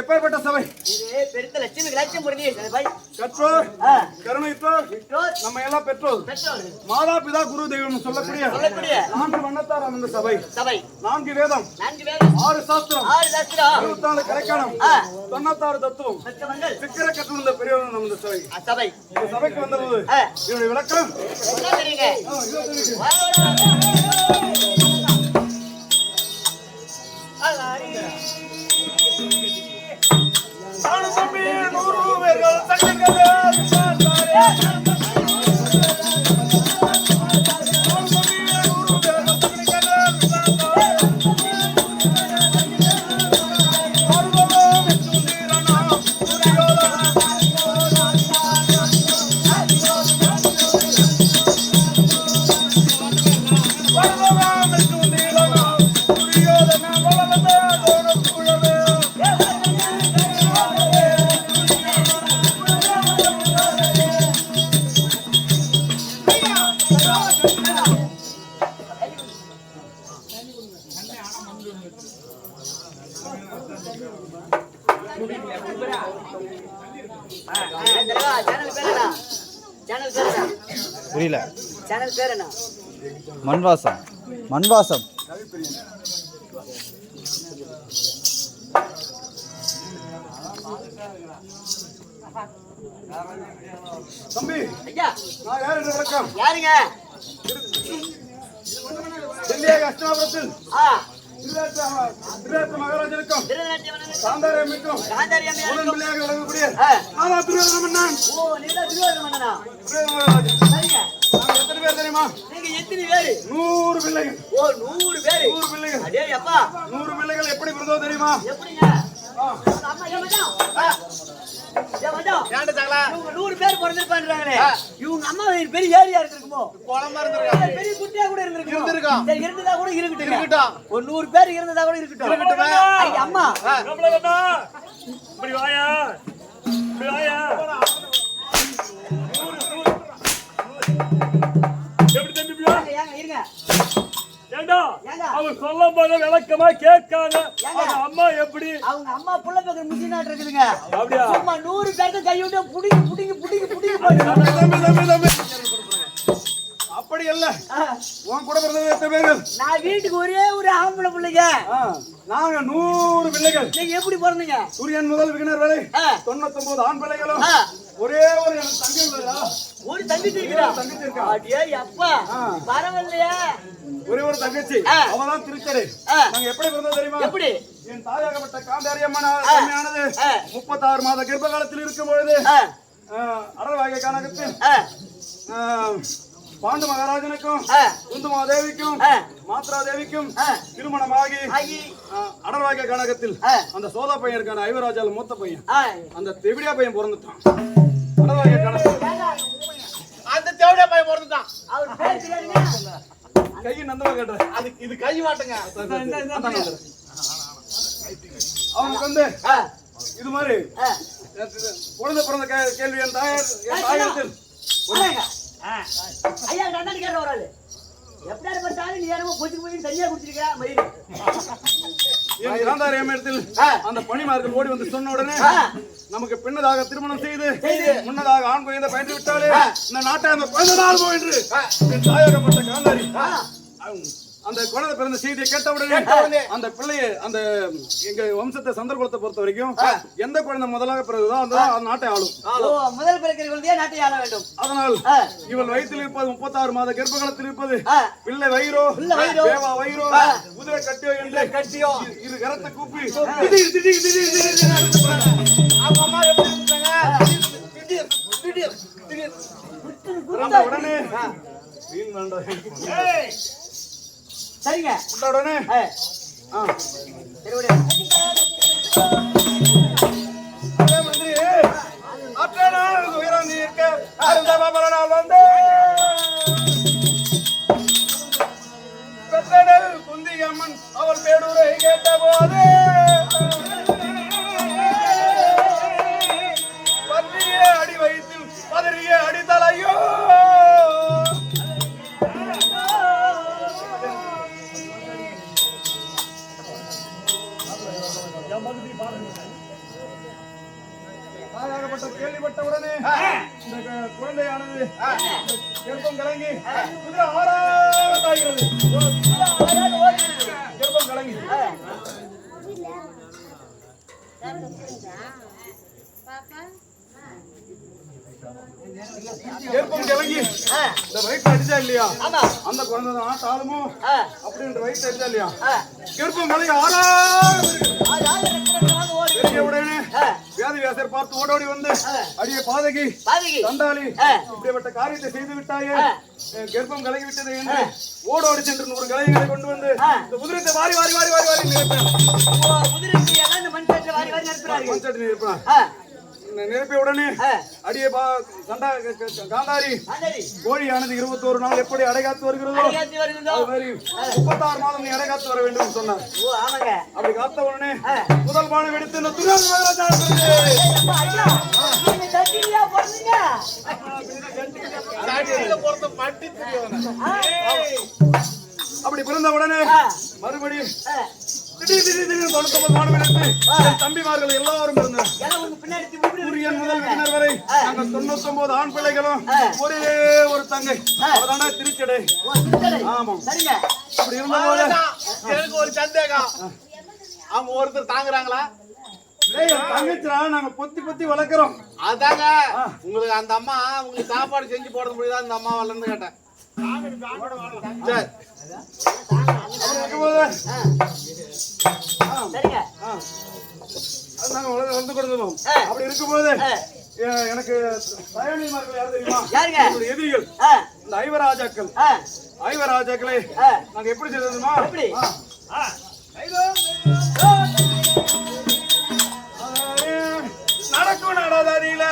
எப்பேற்பட்ட சபை இது பெருத்த லட்சுமி லட்சம் முரணி சபை கற்றோர் கருணைத்தோர் நம்ம எல்லாம் பெற்றோர் மாதா பிதா குரு தெய்வம் சொல்லக்கூடிய நான்கு வண்ணத்தார் அந்த சபை சபை நான்கு வேதம் 6 சாஸ்திரம் 24 கரைக்காலம் 96 தத்துவம் சிக்கர கற்றுள்ள பெரியவர் நம்ம சபை சபை இந்த சபைக்கு வந்தபோது இதனுடைய விளக்கம் புரியல. சேனல் பேர் என்ன? மண்வாசம். மண்வாசம். தம்பி ஐயா நான் யாரு வணக்கம். யாருங்க? டெல்லியாக அஸ்தாபுரத்தில் மகாராஜனுக்கும் சாந்தாரியம்மைக்கும் முதன் பிள்ளையாக விளங்கக்கூடிய ஆனா துரியோதன மன்னன். ஓ நீங்க துரியோதன மன்னனா? சரிங்க. எத்தனை பேர் தெரியுமா? நீங்க எத்தனை பேர்? 100 பிள்ளைகள். ஓ 100 பேர். 100 பிள்ளைகள். அடே அப்பா 100 பிள்ளைகள் எப்படி பிறந்தோ தெரியுமா? எப்படிங்க? அம்மா ஏன் மச்சான்? ஏன் மச்சான்? ஏன்டா சகல? இவங்க 100 பேர் பிறந்திருப்பாங்கறாங்களே. இவங்க அம்மா பெரிய ஏரியா இருக்குமோ? குளமா இருந்திருக்காங்க. பெரிய குட்டியா கூட இருந்திருக்கும். சரி இருந்ததா கூட இருக்கட்டும். ஒரு 100 பேர் இருந்ததா கூட இருக்கட்டும். ஐயா அம்மா நம்மளடா இப்படி வாயா. இப்படி வாயா. எப்படி தம்பியா? ஏங்க இருங்க. ஏண்டா அவங்க சொல்லும் போது விளக்கமா கேட்காங்க. அவங்க அம்மா எப்படி? அவங்க அம்மா புள்ள பக்கம் முசினாட் இருக்குதுங்க. அப்படியே சும்மா 100 பேருக்கு கையோட புடிங்க போடு. அப்படி இல்ல. உன் கூட பிறந்தது எத்தனை பேர்கள்? நான் வீட்டுக்கு ஒரே ஒரு ஆம்பளை பிள்ளைங்க. நாங்க 100 பிள்ளைகள். நீங்க எப்படி பிறந்தீங்க? சூரியன் முதல் விகனர் வரை 99 ஆண் பிள்ளைகளும் ஒரே ஒரு எனக்கு தங்கி உள்ளதா? ஒரு தங்கச்சி இருக்கா? தங்கச்சி இருக்கா? அடே அப்பா பரவாயில்லையா? ஒரே ஒரு தங்கச்சி. அவதான் திருச்சடை. நாங்க எப்படி பிறந்தோம் தெரியுமா? எப்படி? என் தாயாகப்பட்ட காந்தாரியம்மனானது 36 மாத கர்ப்ப காலத்தில் இருக்கும் பொழுது அடல்வாகை கனகத்தில் பாண்டு மகாராஜனுக்கும் குந்துமா தேவிக்கும் மாத்ரா தேவிக்கும் திருமணமாகி அடல்வாகை கனகத்தில் அந்த சோதா பையன் இருக்கான ஐவராஜால மூத்த பையன் அந்த தெவிடியா பையன் பிறந்துட்டான். அடல்வாகை கனகத்தில் அந்த தெவிடியா பையன் பிறந்துட்டான். அவர் பேர் தெரியாதுங்க. கையை நந்தவா கேட்டுறேன். அது இது கை மாட்டுங்க. அவனுக்கு வந்து இது மாதிரி குழந்தை பிறந்த கேள்வி என் தாயத்தில் ஐயா கண்ணாடி கேட்ட ஒரு ஆளு எப்படி பார்த்தாலும் நீ யாரோ கொஞ்சம் கொஞ்சம் தனியா குடிச்சிருக்கா மயிறு என் காந்தாரி அம்மையத்தில் அந்த பணிமார்கள் ஓடி வந்து சொன்ன உடனே நமக்கு பின்னதாக திருமணம் செய்து முன்னதாக ஆண் குழந்தை பயின்று விட்டாலே இந்த நாட்டை அந்த குழந்தை நாள் என்று என் தாயகப்பட்ட காந்தாரி அந்த குழந்தை பிறந்த செய்தியை கேட்டவுடனே அந்த பிள்ளையை அந்த எங்க வம்சத்தை சந்தர்ப்பத்தை பொறுத்த வரைக்கும் எந்த குழந்தை முதலாக பிறகுதோ அந்த நாட்டை ஆளும். முதல் பிறக்கிற குழந்தையே நாட்டை ஆள வேண்டும். அதனால் இவள் வயிற்றில் இருப்பது 36 மாத கர்ப்பகாலத்தில் இருப்பது பிள்ளை வயிறோ தேவா வயிறோ குதிரை கட்டியோ என்று கட்டியோ இரு கரத்தை கூப்பி திடீர் திடீர் திடீர் திடீர் அவங்க அம்மா எப்படி இருந்தாங்க? திடீர் திடீர் திடீர் உடனே வீண் வேண்டாம். சரிங்க உடனே மந்திரி உயரம் இருக்க வந்து பெற்றடல் குந்தியம்மன் அவள் பேடூரை கேட்ட போது பற்றிய அடி வயிற்றில் பதறிய அடித்தலையோ கேள்விப்பட்ட உடனே இந்த குழந்தையானது கர்ப்பம் கலங்கி ஆறாவது கர்ப்பம் கலங்கி கர்ப்பம் கலங்கி இந்த வயிற்று அடிச்சா இல்லையா அந்த குழந்தை தான் தாளுமோ அப்படின்ற வயிற்று அடிச்சா இல்லையா கர்ப்பம் கலங்கி ஆறாவது உடனே வியாதி வியாசர் பார்த்து ஓடோடி வந்து அடிய பாதகி தண்டாளி இப்படிப்பட்ட காரியத்தை செய்து விட்டாயே கர்ப்பம் கலங்கி விட்டது என்று ஓடோடி சென்று ஒரு கலைகளை கொண்டு வந்து இந்த குதிரத்தை வாரி வாரி வாரி வாரி வாரி நிரப்பினார். நிரப்பிய உடனே அடிய காந்தாரி கோழியானது 21 நாள் எப்படி அடைகாத்து வருகிறதோ அது மாதிரி 36 மாதம் நீ அடைகாத்து வர வேண்டும் சொன்னார். அப்படி காத்த உடனே முதல் பானம் எடுத்து இந்த அப்படி பிறந்த உடனே மறுபடியும் தம்பிமார்கள் எல்லாரும் முதல் விருந்தினர் வரை நாங்கள் 99 ஆண் பிள்ளைகளும் ஒரே ஒரு தங்கை அவதான திருச்சடை. ஆமா அப்படி இருந்தபோது எனக்கு ஒரு சந்தேகம், அவங்க ஒருத்தர் தாங்குறாங்களா? தங்கச்சிரா நாங்க பொத்தி பொத்தி வளர்க்கிறோம். அதாங்க உங்களுக்கு அந்த அம்மா உங்களுக்கு சாப்பாடு செஞ்சு போட முடியுதா அந்த அம்மா வரலன்னு கேட்டேன். சரி அப்படி இருக்கும்போது எனக்கு பயணிமார்கள் யார் தெரியுமா? எதிரிகள் இந்த ஐவராஜாக்களை நாங்க எப்படி செய்தோமா நடக்கும் நடாதாரியில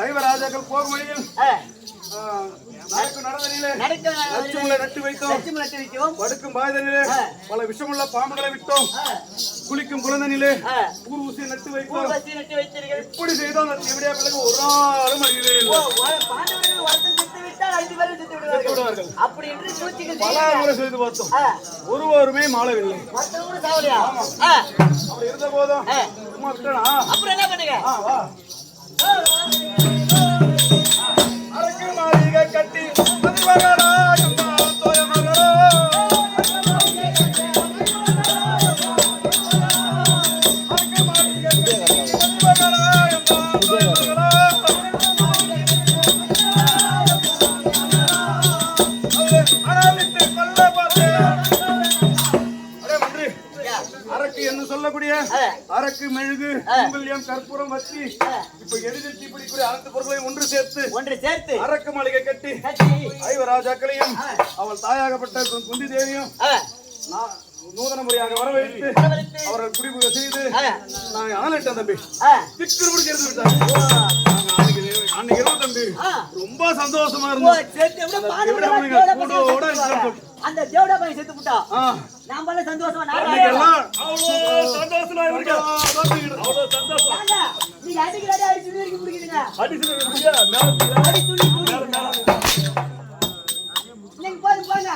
ஐவராஜாக்கள் போர் மொழியில் நட்டு வைத்தோம், படுக்கும் பாய்தனிலே பல விஷமுள்ள பாம்புகளை விட்டோம், குளிக்கும் குழந்தையிலே ஊசி நட்டு வைத்தோம். இப்படி செய்தோம். எப்படியா பிள்ளைங்க ஒரு நாளும் அறியவே இல்லை. பல முறை செய்து பார்த்தோம், ஒருவருமே மாளவில்லை. அப்படி இருந்த போதும் சும்மா விட்டனா அரக்கு மாளிகை கட்டி மதிவகரா தோய மகரா அரக்கு மாளிகை கட்டி மதிவகரா தோய மகரா அனாலிட்டு கொல்ல பாத்தே. அரே மந்திரி அரக்கு என்று சொல்லக்கூடிய அரக்கு மெழுகு குங்குலியம் கற்பூரம் வச்சு இப்ப எளிதில் தீப்பிடிக்கூடிய அனைத்து பொருட்களையும் ஒன்று சேர்த்து அரக்கு மாளிகை கட்டி ஐவராஜாக்களையும் அவள் தாயாகப்பட்ட குந்தி தேவியும் நூதன முறையாக வரவழைத்து அவர்கள் குடிபுக செய்து நாங்க ஆனட்டோம் தம்பி திக்கு எடுத்து விட்டாங்க. அன்னைக்கு இரவு தம்பி ரொம்ப சந்தோஷமா இருந்தோம். அந்த தேவடா பையன் செத்து விட்டா நாம சந்தோஷமா நீங்க அடிக்கிறதே அடிச்சு முடிக்கிறீங்க நீங்க போங்க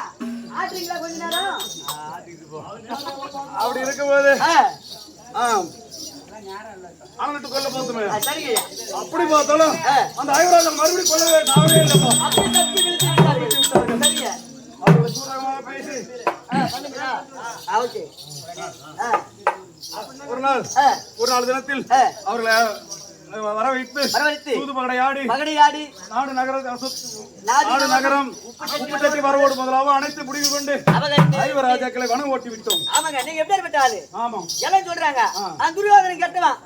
ஆட்றீங்களா கொஞ்ச நேரம் அப்படி இருக்கும்போது ஆனட்டு கொல்ல போத்துமே அப்படி பார்த்தாலும் அந்த ஐவராஜன் மறுபடியும் கொல்லவே நாவே இல்லப்பா. அவர்களை சூரகமாக பேசி ஒரு நாள் தினத்தில் அவர்களை வர வைத்து தூது பகடையாடி நாடு நகரம் உப்புச்சட்டி வரவோடு முதலாக அனைத்து முடிவு கொண்டு ஐவராஜாக்களை வனம் ஓட்டி விட்டோம். ஆமாங்க நீங்க எப்படி விட்டாரு? ஆமா எல்லாம் சொல்றாங்க துரியோதனன் கெட்டவன்,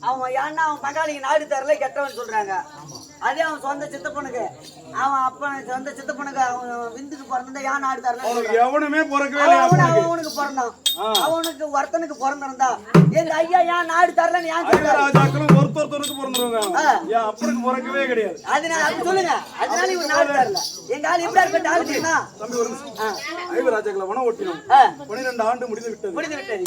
அவன் ஏன்னா அவன் பங்காளிக்கு நாடு தரல கெட்டவன் சொல்றாங்க. அதே அவன் சொந்த சித்தப்பனுக்கு அவன் அப்பன் சொந்த சித்தப்பனுக்கு அவன் விந்துக்கு பிறந்த ஏன் நாடு தரல எவனுமே பிறக்கவே அவனுக்கு பிறந்தான். அவனுக்கு ஒருத்தனுக்கு பிறந்திருந்தா எங்க ஐயா ஏன் நாடு தரலன்னு ஏன் ஐவராஜாக்களும் ஒருத்தருக்கு பிறந்துருவாங்க, அப்பனுக்கு பிறக்கவே கிடையாது. அதனால அப்படி சொல்லுங்க, அதனால இவன் நாடு தரல. எங்க ஆள் எப்படி இருக்க ஆளு தெரியுமா தம்பி? ஒரு ஐவராஜாக்களை வனம் ஓட்டினோம். 12 ஆண்டு முடிந்து விட்டது.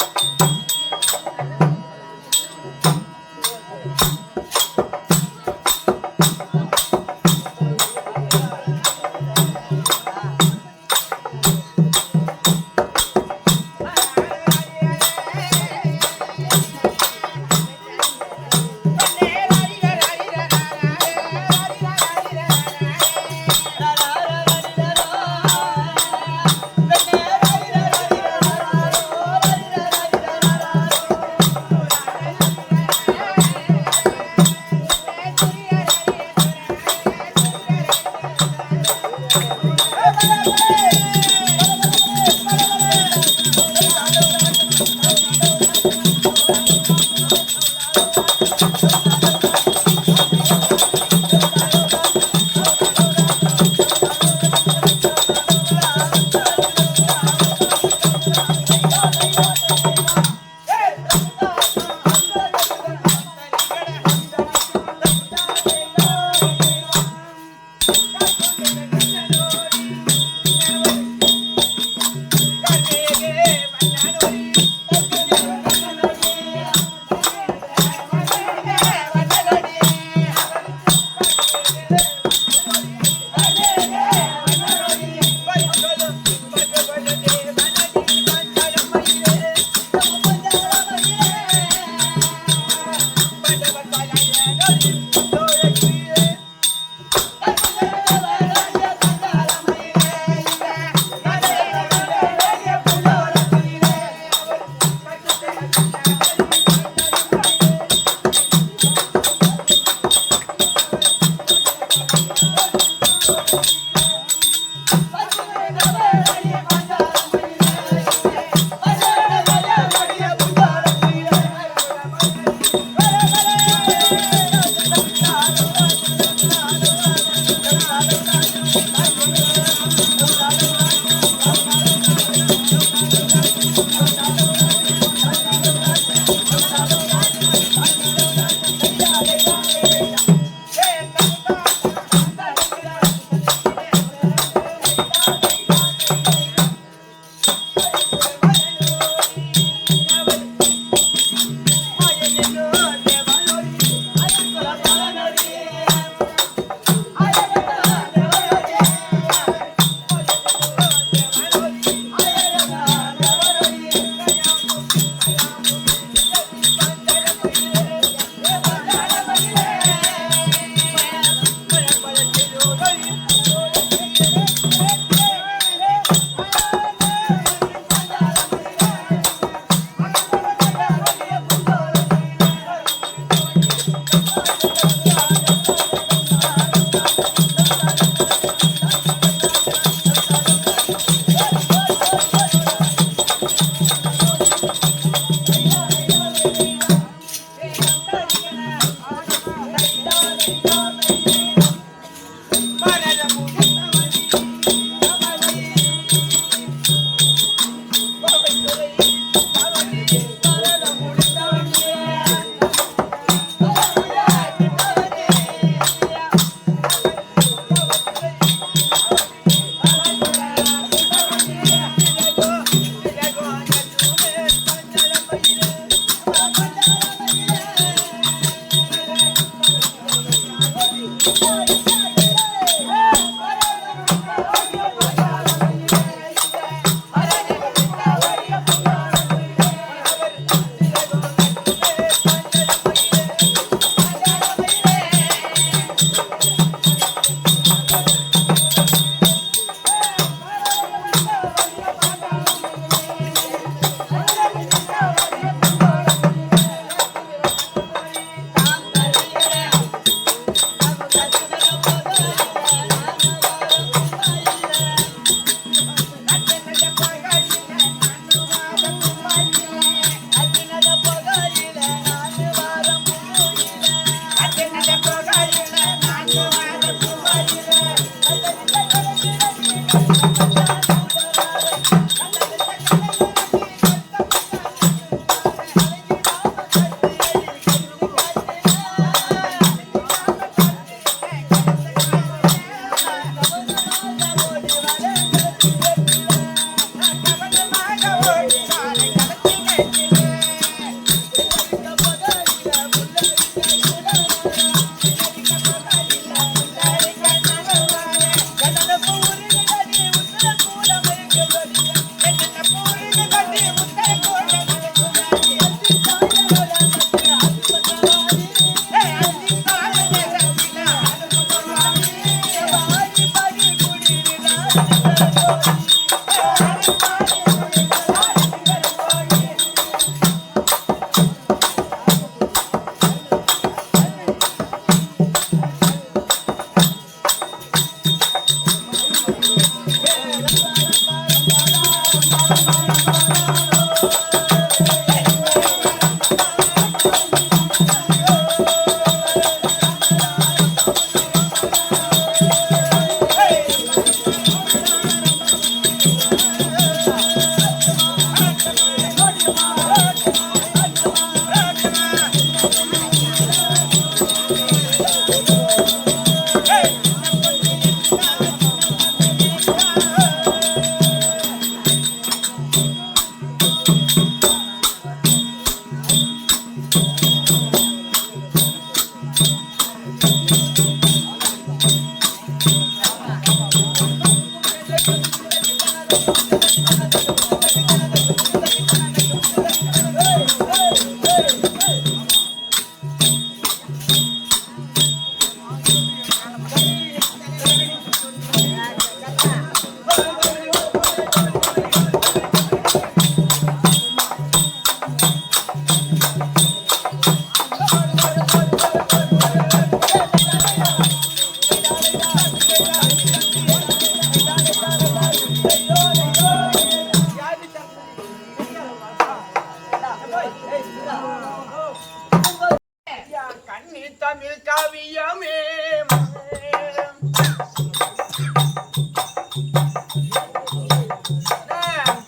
கண்ணி தமிழ் காவியமே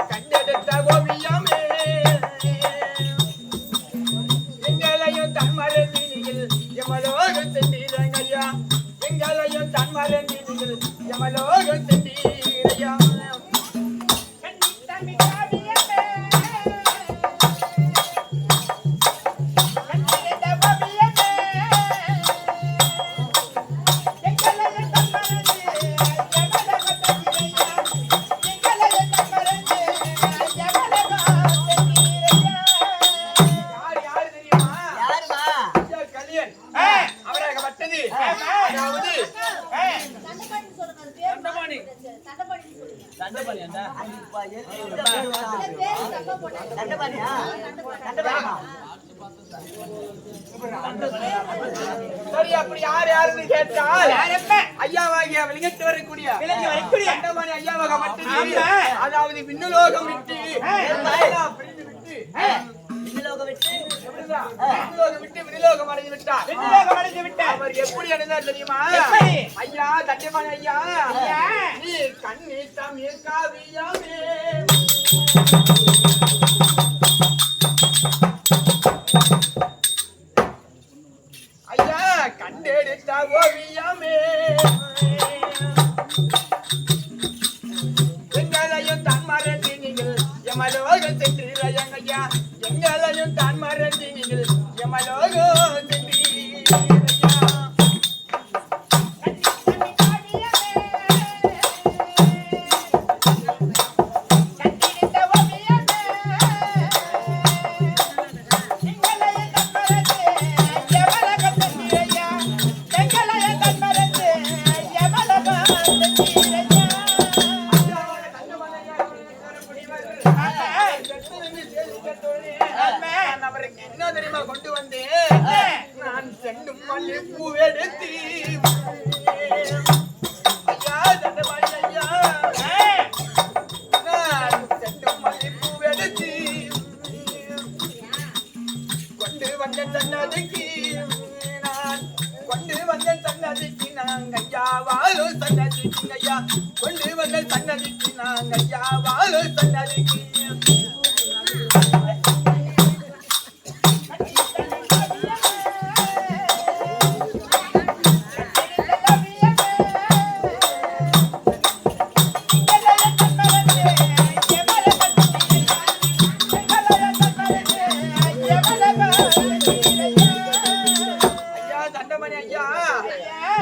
கண்டெடுத்த ஓவியமே எங்களையும் தன்மரணியில் எமலோகம் சென்றீரையா எங்களையும் தன்மரணியில் எமலோகம் சென்றீரையா சரி, அப்படி யார் யாருன்னு கேட்டால் ஐயாவாகிய விளங்கிட்டு வரக்கூடிய தண்டபாணி ஐயாவாக மட்டுமே. அதாவது விண்ணுலோகம் விட்டு விண்ணுலோகம் அடைந்து விட்டார். அவர் எப்படி அடைந்தார் தெரியுமா? ஐயா தண்டபாணி ஐயா, நீ கண்ணி தமிழ் காவியமே ஐயா கண்டெடுத்த ஓவியமே எங்களையும் தான் மறந்து நீங்கள் எமலோகம் சென்றீரையங்க ஐயா எங்களையும் தான் மறந்து நீங்கள் எமலோகம் சென்றீரையா. அவருக்கு என்ன தெரியுமா கொண்டு வந்தேன்? நான் செண்டும் மல்லி பூவெடுத்து ஐயா தண்டபாணி ஐயா, நான் செண்டும் மல்லி பூவெடுத்து கொண்டு வந்த சன்னதிக்கு நான் கொண்டு வந்த சன்னதிக்கு நாங்க ஐயா வாழும் சன்னதிக்கு ஐயா கொண்டு வந்த சன்னதிக்கு நாங்க ஐயா வாழும் சன்னதிக்கு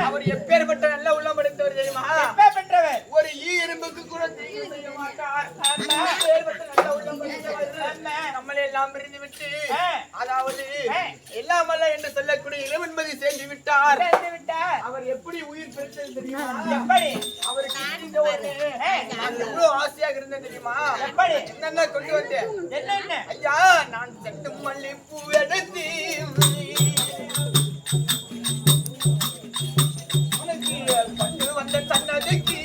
அவர் எப்பேற்பட்ட நல்ல உள்ளம் படைத்தவர் தெரியுமா? ஒரு ஈரும்புக்கு கூட தீங்கு செய்ய மாட்டார். நல்ல உள்ளம் படைத்தவர். நம்மளை எல்லாம் பிரிந்து விட்டு அதாவது எல்லாமல்ல என்று சொல்லக்கூடிய இளவன்பதி சேர்ந்து விட்டார். அவர் எப்படி உயிர் பெற்றது தெரியுமா? அவருக்கு எவ்வளவு ஆசையாக இருந்தது தெரியுமா? என்னென்ன கொண்டு வந்தேன்? என்ன ஐயா, நான் செண்டும் மல்லி பூ எடுத்து கொண்டு வந்த சன்னதிக்கு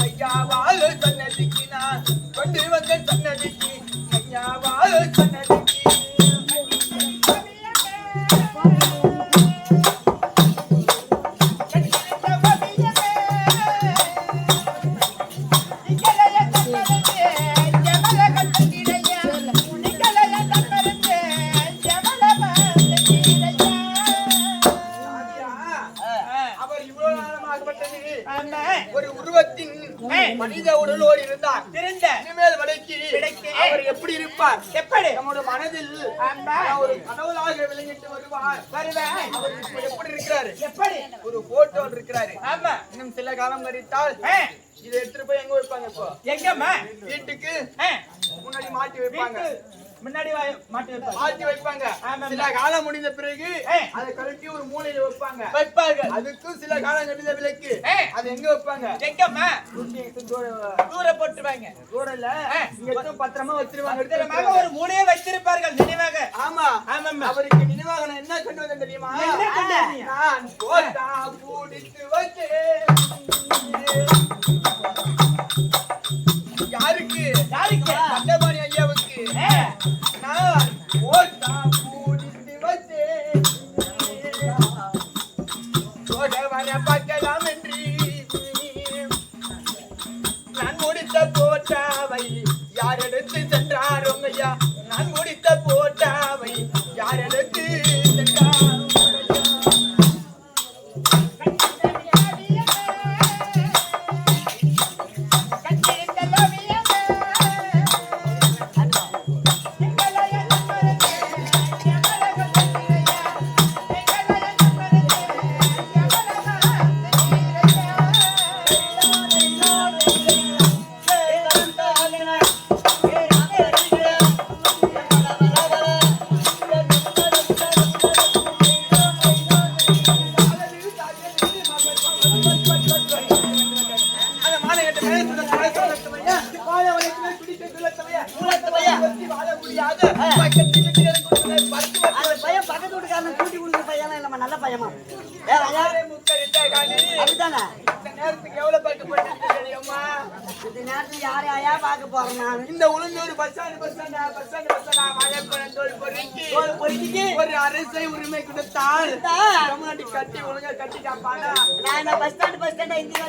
ஐயா வாழ சன்னதிக்கு நான் கொண்டு வந்த சன்னதிக்கு ஐயா வாழ சன்னதிக்கு ஒரு உருவத்தின் மனித உடலோடு இருந்தார். இனிமேல் வளைக்கு அவர் எப்படி இருப்பார்? எப்படி நம்முடைய மனதில் ஒரு கடவுளாக விளங்கிட்டு வருவார். அவர் எப்படி இருக்கிறாரு? எப்படி ஒரு போட்டோ இருக்கிறாரு. இன்னும் சில காலம் கழித்தால் இதை எடுத்துட்டு போய் எங்க வைப்பாங்க? இப்போ எங்கம்மா வீட்டுக்கு முன்னாடி மாட்டி வைப்பாங்க. முன்னாடி மாட்டி வைப்பாங்க. சில காலம் முடிந்த பிறகு அதை கழட்டி ஒரு மூலையில வைப்பாங்க. அதுக்கும் சில காலம் கழிந்த விலைக்கு அது எங்க வைப்பாங்க? எங்கம்மா? தூர போட்டுருவாங்க. தூரம் இல்ல, இங்க பத்திரமா வச்சிருவாங்க. ஒரு மூலையே வைத்திருப்பார்கள் நினைவாக. ஆமா, அவருக்கு நினைவாக நான் என்ன கொண்டு வந்தேன் தெரியுமா? நான் போட்டா பூடித்து வச்சேன். யாருக்கு? தண்டபாணி ஐயாவுக்கு நான் போட்டா பூடித்து வச்சேன். பார்க்கலாம் என்று நான் முடித்த போட்டாவை யார் எடுத்து சென்றாரோ ஐயா? நான் முடித்த போட்டாவை யார் எடுத்து சென்றாரோ? இந்த உளுந்தூர் பஸ் ஒரு அரசை உரிமை கொடுத்தால் கட்டி ஒழுங்கா கட்டி காப்பாங்க. Bus stand India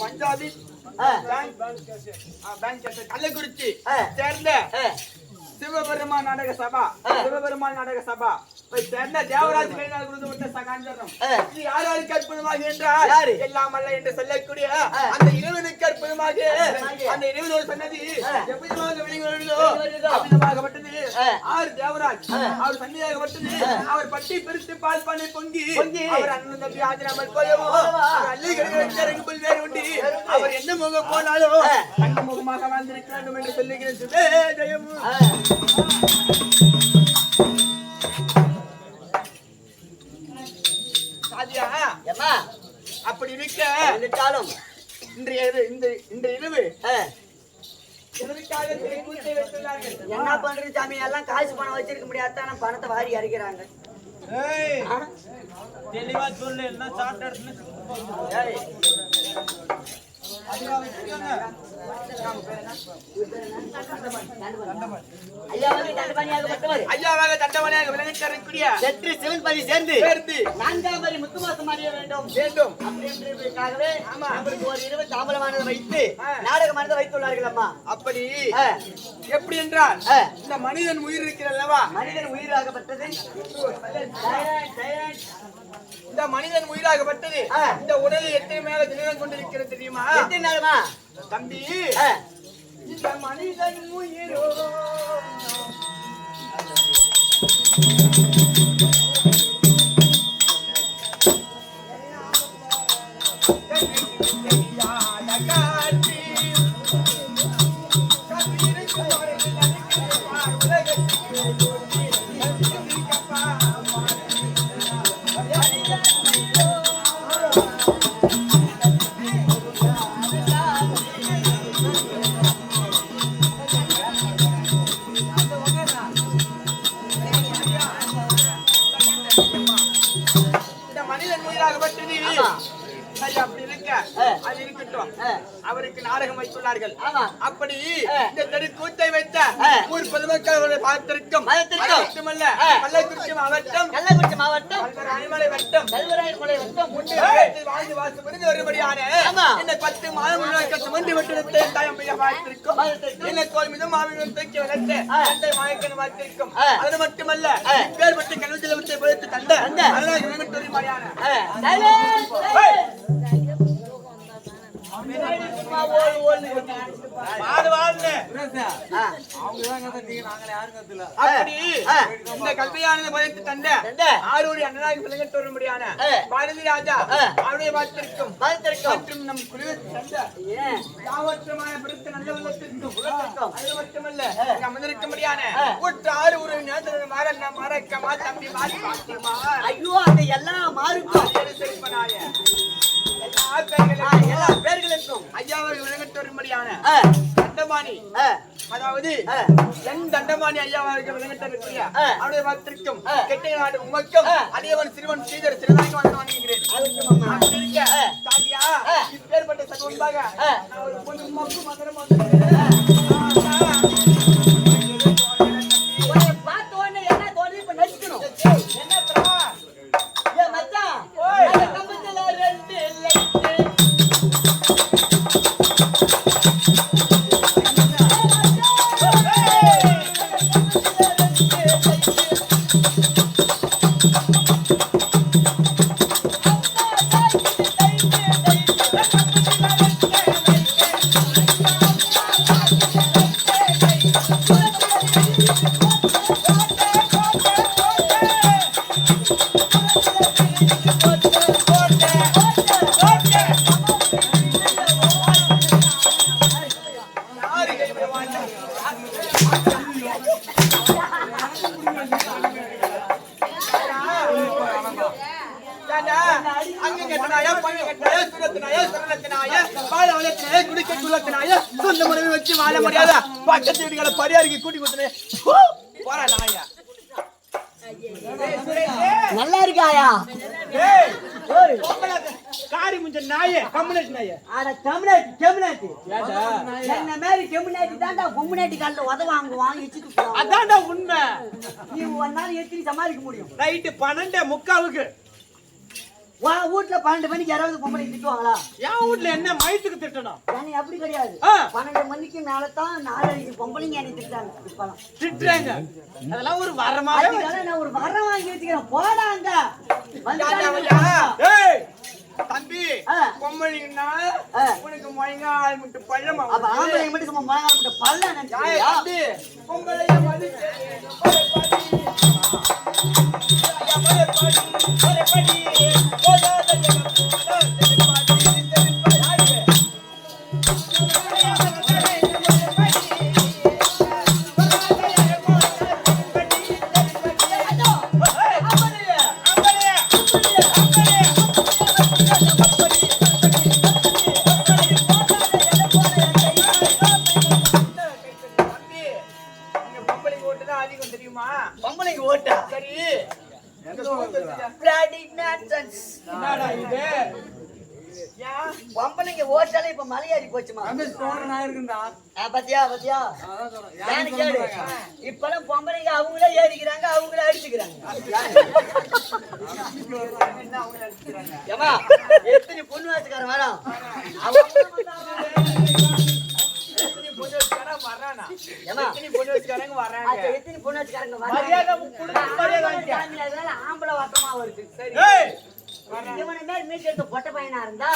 Punjabi Kallakurichi சேர்ந்த சிவபெருமான் நாடக சபா சேர்ந்த தேவராஜ் கையினால் கொடுக்கப்பட்ட சகாஞ்சரம் இது யாருக்கு அற்புதமாக என்றால் எல்லாம் அல்ல என்று சொல்லக்கூடிய அந்த இறைவனுக்கு அற்புதமாக அந்த இறைவனோட சன்னதி எப்படியாக வெளிவருதோ அப்படிமாகப்பட்டது. ஆறு தேவராஜ் அவர் சன்னியாகப்பட்டது. அவர் பட்டி பிரித்து பால் பண்ணி பொங்கி அவர் அண்ணன் தம்பி ஆஜராமல் போயவோ அள்ளி கிடைக்க வேறு உண்டி அவர் எந்த முகம் போனாலும் அந்த முகமாக வாழ்ந்திருக்க வேண்டும் என்று சொல்லுகிறேன். அப்படி இருக்காலும் இன்றைய இரவு என்ன பண்றது சாமி? எல்லாம் காசு பணம் வச்சிருக்க முடியாத பணத்தை வாரி அரைக்கிறாங்க. தெளிவா சொல்லு, என்ன சாப்பிட்டு ஐயாவாக தண்டமணியாக விளங்கித்தரக்கூடிய சென்று சிவன்பதி சேர்ந்து நான்காம் வரி முத்துமாசம் அறிய வேண்டும் அப்படின்றதுக்காகவே நம்மளுக்கு ஒரு 20 தாம்பலமானதை வைத்து நாடகமானதை வைத்துள்ளார்கள் அம்மா. அப்படி எப்படி என்றால் இந்த மனிதன் உயிர் இருக்கிறல்லவா, மனிதன் உயிராகப்பட்டது. இந்த மனிதன் உயிராகப்பட்டது இந்த உடலில் எத்தனை மேல தினம் கொண்டிருக்கிறது தெரியுமா? எத்தனை நாளுமா தம்பி? இந்த மனிதன் உயிரோ அது இருக்கட்டும். அவருக்கு நாடகம் வைத்துள்ளார்கள். ஆமா. அப்படி இந்த தெரு கூத்தை வைத்த ஊர் பொதுமக்கள் அவரை பார்த்திருக்கும். மட்டுமல்ல கள்ளக்குறிச்சி மாவட்டம் கல்வராயமலை வட்டம் வாழ்ந்து வாசு புரிந்து வரும்படியான இந்த 10 மாதம் முன்னாடி சுமந்தி வட்டத்தை தாயம் பார்த்திருக்கும். என்ன கோல் மீதும் மாவிடம் தூக்கி வளர்த்து தந்தை மாயக்கன் பார்த்திருக்கும். அது மட்டுமல்ல பேர் பட்டு கல்வத்தில் விட்டு பொறுத்து தந்த அதனால் கிளம்பிட்டு மாதிரியான இந்த கல்வியானது பதித்து தந்த ஆரோடி அண்ணனாகி விளங்கிட்டு வரும்படியான பாரதி ராஜா அவருடைய பார்த்திருக்கும் மற்றும் நம் குழுவிற்கு தந்த யாவற்றமான பிடித்த நல்ல உள்ளத்திற்கும் அது மட்டுமல்ல அமர்ந்திருக்கும்படியான ஒற்று ஆறு ஒரு நேரத்தில் மறக்கமா தம்பி மாறி பார்த்திருமா. ஐயோ அந்த எல்லா மாறுக்கும் எல்லா பேர்களுக்கும் ஐயாவை விளங்கிட்டு வரும்படியான தண்டமானி அதாவது என் தண்டமானி ஐயாவாக விளங்கிட்டு அவருடைய பார்த்திருக்கும் கெட்டை நாடு உமக்கும் அடியவன் சிறுவன் ஸ்ரீதர் சிறுநாய்க்கு வந்து வாங்குகிறேன். இப்பேற்பட்ட சகுன்பாக ஒரு பொண்ணு உமக்கும் மகரம் வாழ முடியாத பக்கத்து வீடுகளை பரியாரிக்கு கூட்டி கொடுத்தேன். நல்லா இருக்காயா காரி முஞ்ச நாயே கம்யூனிஸ்ட் நாயே ஆட கம்யூனிஸ்ட் என்ன மாதிரி கம்யூனிஸ்ட் தான்டா கம்யூனிஸ்ட் கால்ல உதவாங்க வாங்கி வச்சிட்டு அதான்டா உண்மை. நீ ஒரு நாள் எத்தனை சமாளிக்க முடியும்? நைட்டு 12:45 வா வீட்ல 12 மணிக்கு யாராவது பொம்பளை திட்டுவாங்களா? என் வீட்ல என்ன மயத்துக்கு திட்டணும்? நீ அப்படி கிடையாது. 12 மணிக்கு மேல தான் 4 பொம்பளைங்க என்னை திட்டாங்க. இப்பலாம் திட்டுறாங்க. அதெல்லாம் ஒரு வரமாவே அதுக்காக நான் ஒரு வரம் வாங்கி வச்சுக்கிறேன். போடாங்க ஏய் தம்பி பொம்பளைங்கன்னா உனக்கு மொயங்கால் முட்டு பள்ளமா. அப்ப ஆம்பளைங்க மட்டும் சும்மா மொயங்கால் முட்டு பள்ள நினைச்சியா? தம்பி பொம்பளைய மதிச்சு பொம்பளைக்கு ஓட்டா சரி பொம்பளைங்க ஓட்டாலே இப்ப மலையாடி போச்சுமா. பத்தியா கேடு இப்பெல்லாம் பொம்பளைங்க அவங்களே ஏறிக்கிறாங்க, அவங்களே அடிச்சுக்கிறாங்க. ஏமா எத்தனை பொண்ணு வச்சுக்காரன் வேணாம் ஆம்பளை வட்டமா வருது. இவனை மாதிரி மீட்டு எடுத்த பொட்டை பையனா இருந்தா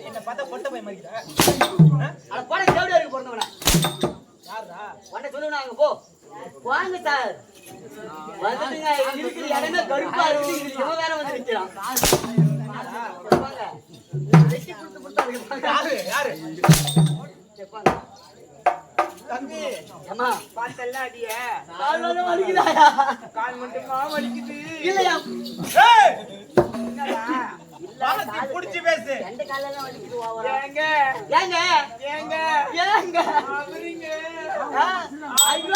என்ன பார்த்தா பொட்டை பையன் மாதிரி அட போட தேடி வரைக்கும் பிறந்தவன யாரா உடனே சொல்லுவா அங்க போ வாங்க சார் வந்துட்டுங்க. இருக்கிற இடமே கருப்பா இருக்கு. இவன் வேற வந்து நிக்கிறான். வெட்டி கொடுத்து கொடுத்தாரு. யாரு தம்பி அம்மா பாத்தெல்லாம் அடிய கால் வலிக்குதாயா? கால் மட்டுமா வலிக்குது? இல்லையா புடிச்சு பேசு. ரெண்டு காலெல்லாம் வலிக்குது. ஏங்க ஏங்க ஏங்க ஏங்க அவரிங்க ஐயோ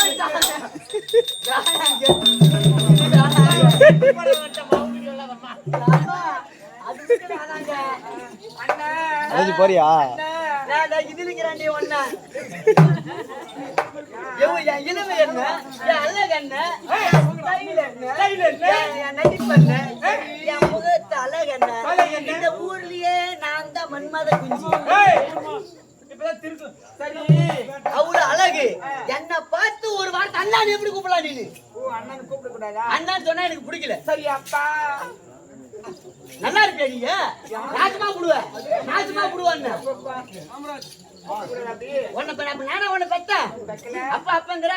அது அதுக்கு போறியா? நான் இது இருக்கிறாண்டி ஒண்ணா என் இளமை என்ன, என் அழகு என்ன, என் நடிப்பு என்ன, என் முகத்து அழகு என்ன, இந்த ஊர்லயே நான் தான் மன்மத குஞ்சு. அவ்வளவு அழகு. என்ன பார்த்து ஒரு வார்த்தை அண்ணான்னு எப்படி கூப்பிடலாம் நீனு? அண்ணன் கூப்பிட கூடாதா? அண்ணான்னு சொன்னா எனக்கு பிடிக்கல. சரி அப்பா. நல்லா இருக்க நீங்க நாச்சுமா புடுவ நாச்சுமா புடுவான்னு நானா உன்னை பெத்தேன் அப்பா அப்பங்கிற.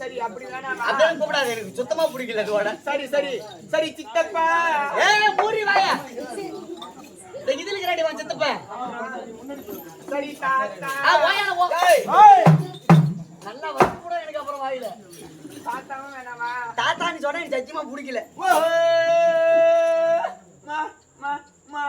சரி அப்படி வேணாம். அப்படியே கூப்பிடாது, எனக்கு சுத்தமா பிடிக்கல அதோட. சரி சரி சரி சித்தப்பா. மூடி வாயா இதுல இருக்கிறாடி வா சித்தப்பா. சரி தாத்தா. நல்லா வந்து கூட எனக்கு அப்புறம் வாயில தாத்தாவும் வேணாமா? தாத்தான்னு சொன்னா எனக்கு சத்தியமா பிடிக்கல. மா மா மா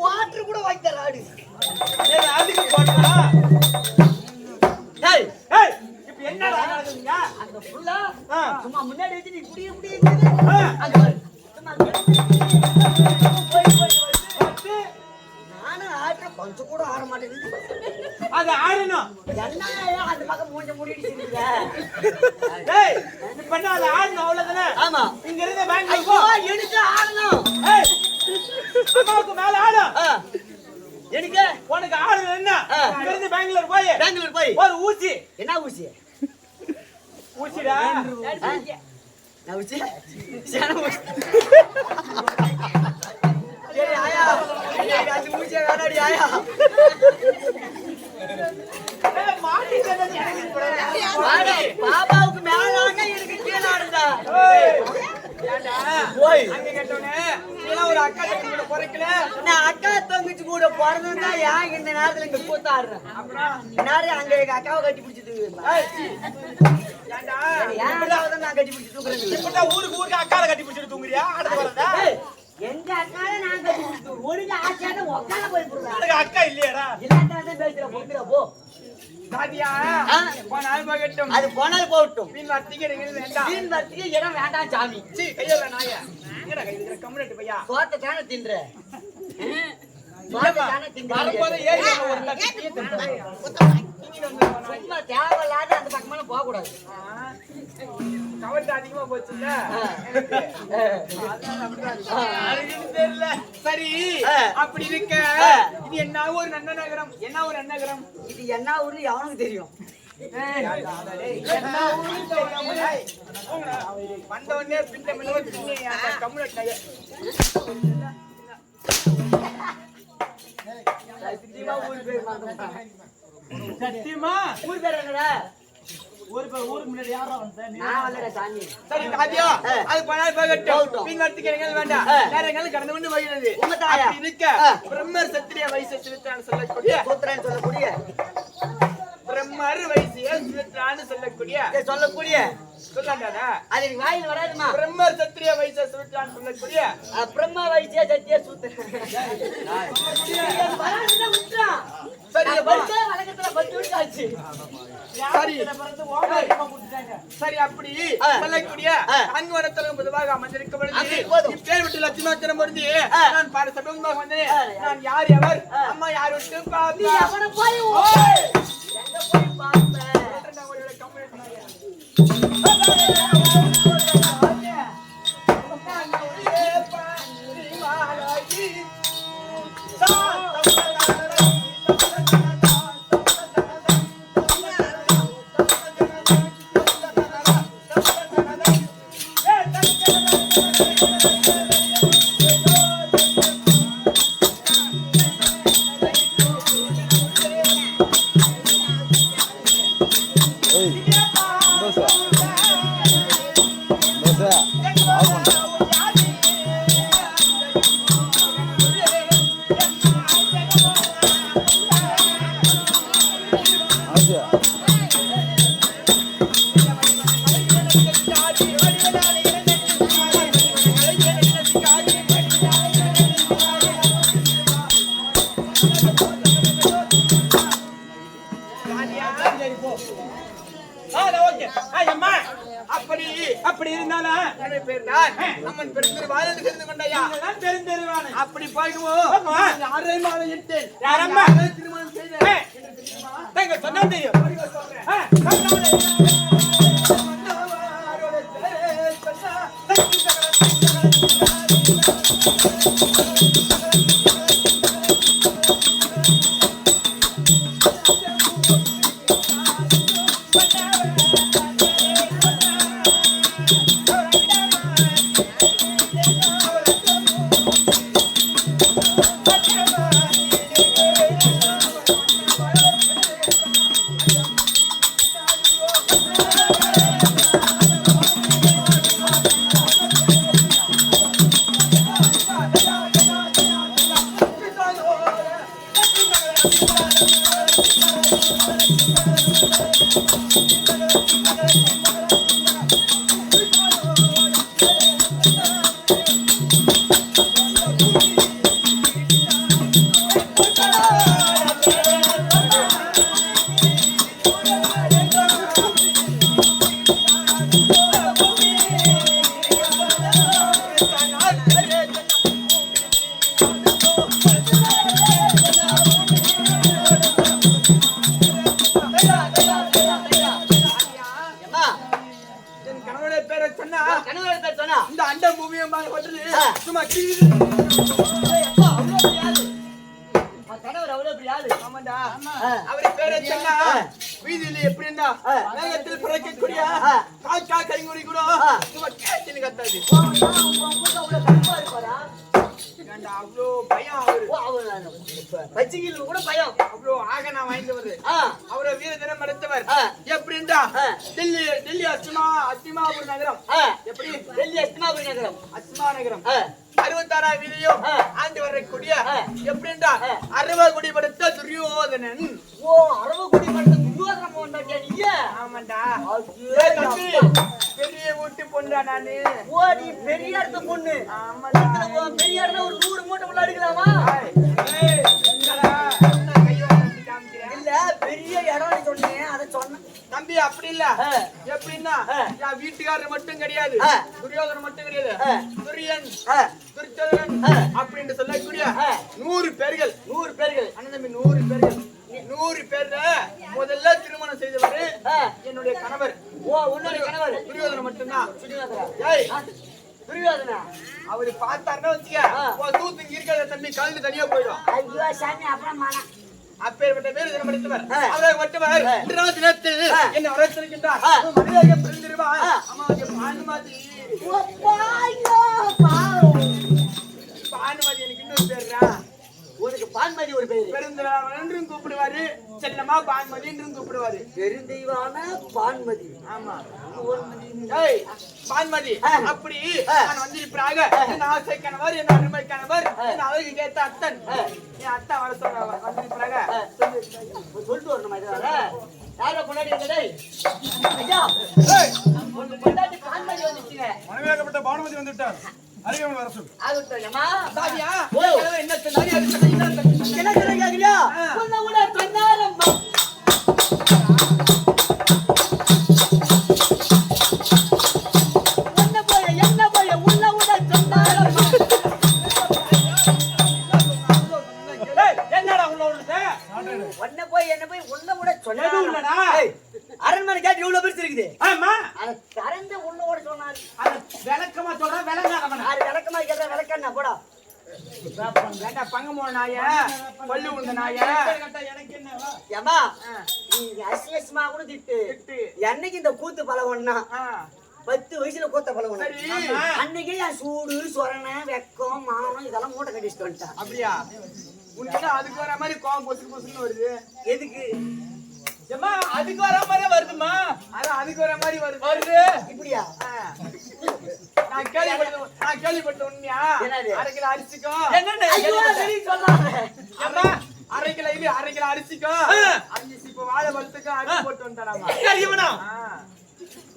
வாட்டர் கூட வாய்த்தார் ஆடு. அதுக்கு போட்டா இப்ப என்னடா நடக்குதுங்க? அந்த புல்லா சும்மா முன்னாடி வச்சு நீ புடிய புடிய நானும் ஆடுற கொஞ்சம் கூட ஆட மாட்டேங்குது. அது ஆடணும். என்ன அந்த பக்கம் மூஞ்ச மூடிட்டு இப்ப என்ன அது ஆடணும் அவ்வளவுதானே? ஆமா. இங்க இருந்த பேங்க் போ. எடுத்து ஆடணும். அம்மாவுக்கு மேல ஆடும். எனக்கு உனக்கு ஆடணும் என்ன? இங்க இருந்து பெங்களூர் போய் ஒரு ஊசி. என்ன ஊசி? ஊசிடா. நான் ஊசி சேன ஊசி. ஏய் ஆயா அந்த ஊசிய வேணாடி ஆயா. மாட்டி சொன்னது எனக்கு ஆடே பாபாவுக்கு மேல ஆடுனா எனக்கு கீழ ஆடுடா. ஏண்டா ஓய் அங்க கேட்டோனே நீ ஒரு அக்கா தங்கச்சி கூட பொறக்கல. நான் அக்கா தங்கச்சி கூட பிறந்தா ஏன் இந்த நேரத்துல இங்க கூத்தாடுறேன்? நேரம் அங்க எங்க அக்காவை கட்டி பிடிச்சிட்டு ஏண்டா நான் கட்டி பிடிச்சி தூக்குறேன். இப்பதான் ஊருக்கு அக்கால கட்டி பிடிச்சிட்டு தூங்குறியா? அடுத்து வரதா? எங்க அக்கால நான் கட்டி பிடிச்சி ஒழுங்கு ஆச்சான உக்கால போய் போடுறேன். உனக்கு அக்கா இல்லையாடா? இல்லாட்டாதான் பேசுற பொங்குற போ. சாதியா போனால் போகட்டும். அது போனால் போகட்டும். மீன் வர்த்திக்கு எடுக்கிறது வேண்டாம். மீன் வர்த்திக்கு இடம் வேண்டாம் சாமி. சீ கையில நாயா. என்னடா கை இருக்கிற கம்முனட்டு பையா. சோத்தை தானே தின்ற. சோத்தை தானே தின்ற. வரும்போது ஏறி ஒரு தட்டி தின்ற. சும்மா தேவையில்லாத அந்த பக்கமான போக கூடாது. கவர்ட் அதிகமா போச்சுல்ல. தெரியல. சரி அப்படி இருக்க இது என்ன ஒரு நல்ல நகரம்? என்ன ஒரு நகரம்? இது என்ன ஊர்னு எவனுக்கு தெரியும்? என்ன ஊருன்னு தெரியாம வந்த உடனே பின்ன கம்முனட் சத்தியமா ஊர் பேர் என்னடா? ஊருக்கு முன்னாடி யாரோ நான் வரல சாமி. சரி காதியா அது போனால் போகட்டும். மீன் வர்த்திக்கு இடங்கள் வேண்டாம். நேரங்கள் கடந்து கொண்டு வருகிறது. உங்க தாயா இருக்க பிரம்மர் சத்திரிய வயசு சிறுத்தான் சொல்லக்கூடிய சூத்திரன் சொல்லக்கூடிய பிரம்மர் வயசிய சிறுத்தான் சொல்லக்கூடிய சொல்லாண்டாடா அது எனக்கு வாயில் வராதுமா. பிரம்ம சத்திரிய வைச சூத்ரான்னு சொல்லக்கூடிய பிரம்மா வைத்திய சத்திய சூத்திர சரி வழக்கத்துல 10 வருஷம் ஆச்சு. சரி சரி அப்படி சொல்லக்கூடிய அங்கு வரத்தலும் பொதுவாக அமர்ந்திருக்கப்படுது. இப்பேர் விட்டு லட்சுமாச்சரம் பொருந்தி நான் பாட சபமாக வந்தேன். நான் யார் எவர் அம்மா யார் விட்டு பாப்பி அவனை போய் எங்க போய் பார்ப்பேன். அப்படி இருந்தாலும் பேர் தான் அம்மன் பெருந்தெரு வாழ்ந்து தெரிந்து கொண்டையா பெருந்தெருவான அப்படி போய்க்குவோம். அரை மாலை இட்டேன் யாரம்மா திருமணம் செய்த சொன்னா தெரியும். இந்த அண்ட பூமியும் சும்மா அவரை பேரை சொன்னா வீதியில எப்படி இருந்தா மேகத்தில் பிறக்கக்கூடிய காக்கா கரிங்குடி கூட சும்மா கேட்டுன்னு கத்தாது. அவ்வளோ பயம் பச்சிகள் கூட பயம். அவ்வளோ ஆக நான் வாய்ந்தவர். அவரை வீர தினம் எடுத்தவர். எப்படி இருந்தா டெல்லி அஸ்திமாபுரி நகரம். எப்படி டெல்லி அஸ்திமாபுரி நகரம் அஸ்மா நகரம் 66ஆம் வீதியும் ஆண்டு வரக்கூடிய எப்படி இருந்தா அரவகுடி படுத்த துரியோதனன். ஓ அரவகுடி படுத்த துரியோதனன் வந்தாட்டியா நீங்க? ஆமாண்டா. பெரிய ஊட்டி பொண்ணா நானு. ஓ நீ பெரிய இடத்து பொண்ணு. ஆமாடா. பெரிய இடத்துல ஒரு 100 மூட்டை உள்ள அடிக்கலாமா? இல்ல பெரிய இடம்னு சொன்னேன் அத சொன்னேன் தம்பி. அப்படி இல்ல எப்படின்னா என் வீட்டுக்காரர் மட்டும் கிடையாது, துரியோதனன் மட்டும் கிடையாது, துரியன் துரியோதனன் அப்படின்னு சொல்லக்கூடிய 100 பேர்கள். 100 பேர்கள் அண்ணன் தம்பி 100 பேர்கள். 100 பேர்ல முதல்ல திருமணம் செய்தவர் என்னுடைய கணவர். ஓ உன்னுடைய கணவர் துரியோதனன் மட்டும்தான். துரியோதனா அவரு பார்த்தாருன்னா வச்சுக்க தூத்து இருக்கிற தம்பி கலந்து தனியா போயிடும். ஐயோ சாமி அப்புறம் மன அப்பேற்பட்ட பேர் தினம் படித்தவர். அவரை மட்டுவர் இன்றைய தினத்தில் என்ன வரச்சிருக்கின்றார். மனிதர்கள் பிரிந்திருவா அம்மாவுக்கு பானுமதி. பானுமதி எனக்கு இன்னொரு பேர்ரா. உனக்கு பான்மதி ஒரு பேர். பெருந்தெய்வான என்றும் கூப்பிடுவாரு, செல்லமா பான்மதி என்றும் கூப்பிடுவாரு. பெருந்தெய்வான பான்மதி. ஆமா பான்மதி. அப்படி நான் வந்திருப்பாக என் ஆசை கணவர், என் அருமை கணவர், என் அழகு கேட்ட அத்தன், என் அத்தா வர சொல்ல வந்திருப்பாக சொல்லிட்டு வரணும். யார பொண்டாடி ஐயா பானுமதி வந்து விட்டார். அருகே வர சொல். ஆகட்டும் அம்மா. சாதியா ஓ. என்ன சொன்னாரு என்ன கேக்குறியா? உன்னை விட சொன்னாரம்மா. என்ன போய் உன்னை விட சொன்னாரம்மா. என்னடா உள்ள உள்ளது உன்னை போய் உன்னை விட எதுவும் இல்லடா. அரண்மனை கேட்டு இவ்வளவு பெருசு இருக்குது. ஆமா அதை திறந்து உள்ள ஓட சொன்னாரு. அத விளக்கமா சொல்றேன் விளங்காதவன யாரு விளக்கமா கேட்டா விளக்கண்ணா போடா. ஏண்டா பங்கமோ நாய பல்லு உந்த நாய எனக்கு என்னவா ஏம்மா நீங்க அசியஸ்மா கூட திட்டு. என்னைக்கு இந்த கூத்து பழகணும்னா 10 வயசுல கூத்த பழகணும். சரி. அன்னைக்கே என் சூடு சொரணை வெக்கம் மானம் இதெல்லாம் மூட்டை கட்டிட்டு வந்துட்டான். அப்படியா உனக்கு அதுக்கு வர மாதிரி கோவம் பொசுன்னு வருது எதுக்கு ஏம்மா அதுக்கு வர மாதிரி வருதுமா அதான் அதுக்கு வர மாதிரி வருது இப்படியா? நான் கேள்விப்பட்ட உண்மையா என்னது? 1/2 கிலோ அரிசிக்கும் ஐயோ, சரி சொல்லாத. ஏம்மா 1/2 கிலோ அரிசிக்கும் 5 சீப்பு வாழை வளத்துக்கும் அரிசி போட்டு வந்துட்டானாமா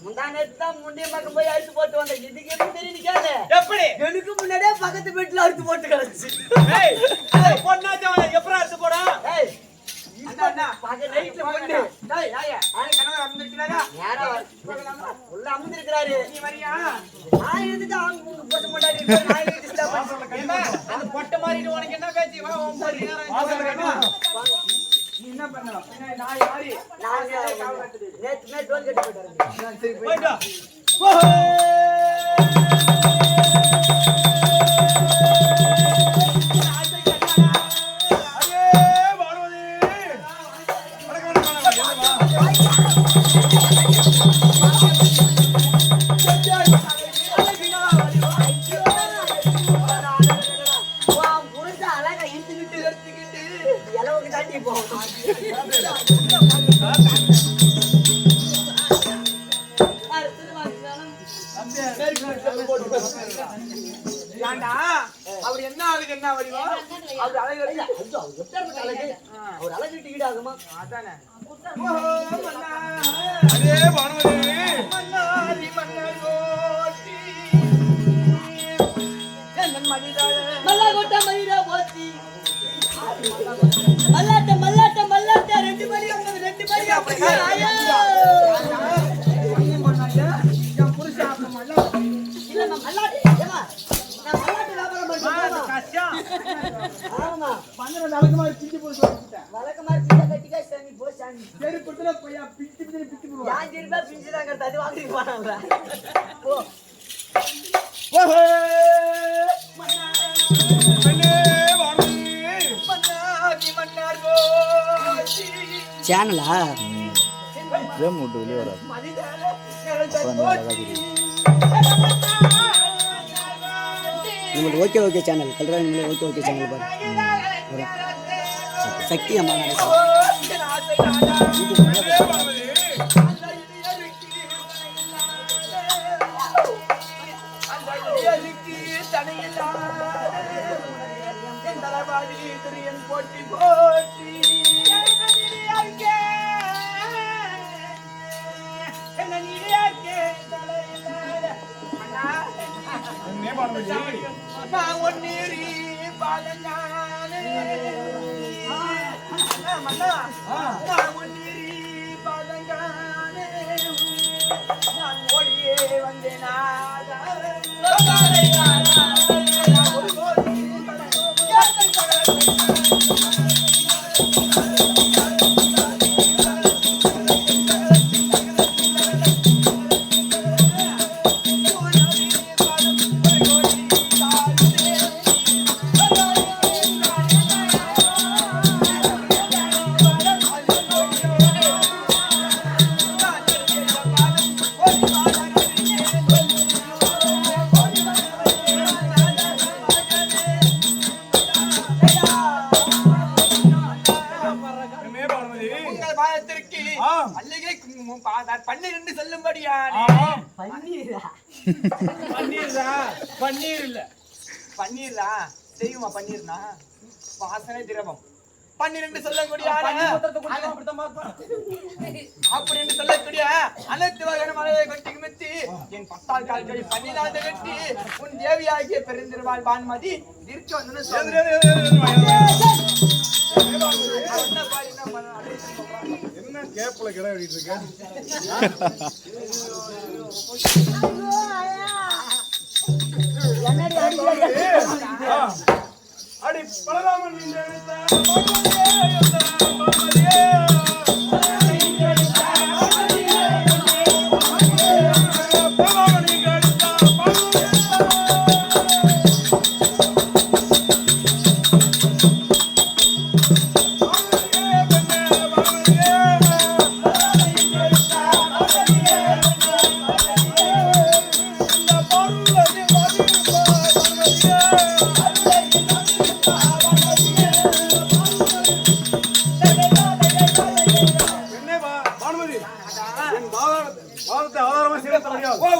முந்தா நேத்து தான் முண்டிய பக்கம் போய் அறுத்து போட்டு வந்தேன். இதுக்கு எப்படி தெரியும் கேளு. எப்படி எனக்கு முன்னாடியே பக்கத்து வீட்டுல அறுத்து போட்டு கிடந்துச்சு. பொண்ணாச்சும் எப்பறம் அரிசி போட ஏய், அண்ணா அண்ணா பக்க நைட்ல பொண்ணு டேய் நாயே கனவு வந்துருக்கீங்களா நேரா உள்ள அமர்ந்திருக்கிறாரு. நீ வரியா நான் இருந்துட்டு அவங்க போட்டு மாட்டாரு. நான் டிஸ்டர்ப் ஏம்மா, அந்த பொட்டை மாதிரி உனக்கு என்ன பேச்சு வா உன் மாதிரி நீ என்ன பண்ண நான் யாரு நேத்து டோல் கட்டி போயிட்டாரு. சரி போய்டா அழகா இழுத்துக்கிட்டு இளவுக்கு தாண்டி போகும். ஏண்டா அவர் என்ன ஆளுக்கு என்ன வடிவம் அவர் அழகு ஐயோ, அவர் எப்பேற்பட்ட அழகு? அவர் அழகுக்கு ஈடாகுமா? அதானே அதே பானுமதி மன்னாரி மன்னர் ஓட்டி மல்லாகோட்டை மயிரா போத்தி. மல்லாட்ட மல்லாட்ட மல்லாட்ட 2 மணி 2 மணி அப்படியே ஆயா. இல்ல நான் மல்லாட்ட ஏமா நான் மல்லாட்ட வியாபாரம் பண்றேன். ஆமா வழக்கு மாதிரி பிச்சு போட்டு வந்துட்டேன் வழக்கமா பிஞ்ச கட்டிக்கா சாமி போ சாமி. சரி கொடுத்துட போய் பிச்சு போடுவோம் யான் திருப்பா பிஞ்சுதாங்க தது வாங்கி போனாங்க. போ சேனலா கேம் விட்டு வெளியே வராது. நம்மளுக்கு okay okay channel Galrani okay okay channel பாரு. சக்தி அம்மா போட்டி போட்டி நான் ஒன்னேறி பாலங்கானே நான் ஒன்னேறி பாலங்கானே நான் ஓடியே வந்தேன் பன்னீர் சொல்லும்படியானே பன்னீர் இல்ல பன்னீர்லா தெரியுமா பன்னீர்னா வாசனை திரவம் 12 சொல்லக்கூடிய அப்படி என்று சொல்லக்கூடிய அனைத்து வகையான மலையை கொட்டி மித்தி என் 10 கால்களை 14 வெட்டி உன் தேவியாகிய பெருந்திருவாள் பான்மதி இருக்க வந்து என்ன கேப்ல கிட வெடிட்டு இருக்க? அடி பலராமன்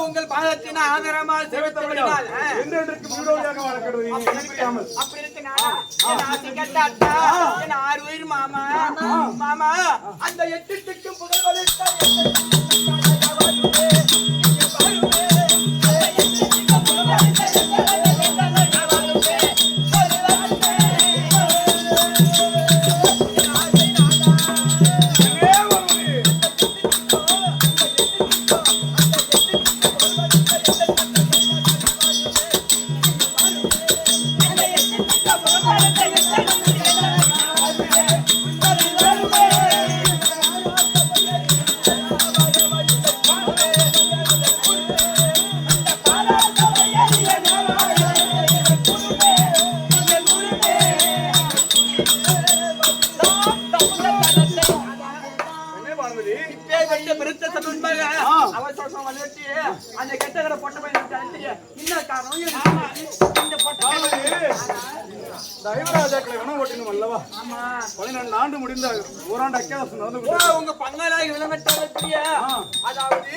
உங்கள் பாதத்தின் ஆதரமா செலுத்தப்படினால் அப்படி இருக்கனால என் 6 உயிர் மாமா மாமா அந்த 8 திக்கும் புகழ் அந்த கெட்டகரை பொட்ட பையன் என்ன காரணம் இந்த பொட்ட தயவராஜாக்களை வேணா ஓட்டணும் அல்லவா? 12 ஆண்டு முடிந்த ஓராண்டு அக்கியாசம் நடந்து உங்க பங்காளாகி விளம்பரத்திய அதாவது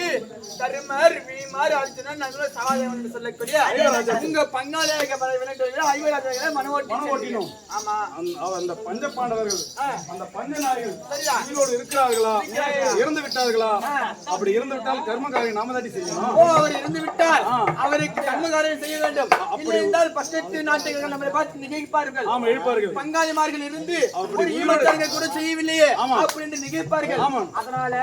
தருமர் வீமார் அர்ஜுனன் நகுல சகாதேவன் என்று சொல்லக்கூடிய உங்க பங்காளியாக விளங்குகிற ஐவராஜாக்களை மன ஓட்டினோம். ஆமா, அந்த பஞ்ச பாண்டவர்கள் அந்த பஞ்ச நாயகர்கள் உயிரோடு இருக்கிறார்களா இறந்து விட்டார்களா? அப்படி இறந்து விட்டால் கர்மகாரியம் நாம தாண்டி செய்யணும். அவர் இறந்து விட்டால் அவருக்கு கர்மகாரியம் செய்ய வேண்டும். அப்படி இருந்தால் 18 நாட்டுகள் நம்மளை பார்த்து நிகழ்ப்பார்கள். ஆமா, எழுப்பார்கள். பங்காளிமார்கள் இருந்து ஒரு ஈமத்தரங்க கூட செய்யவில்லையே அப்படின்னு நிகழ்ப்பார்கள். அதனால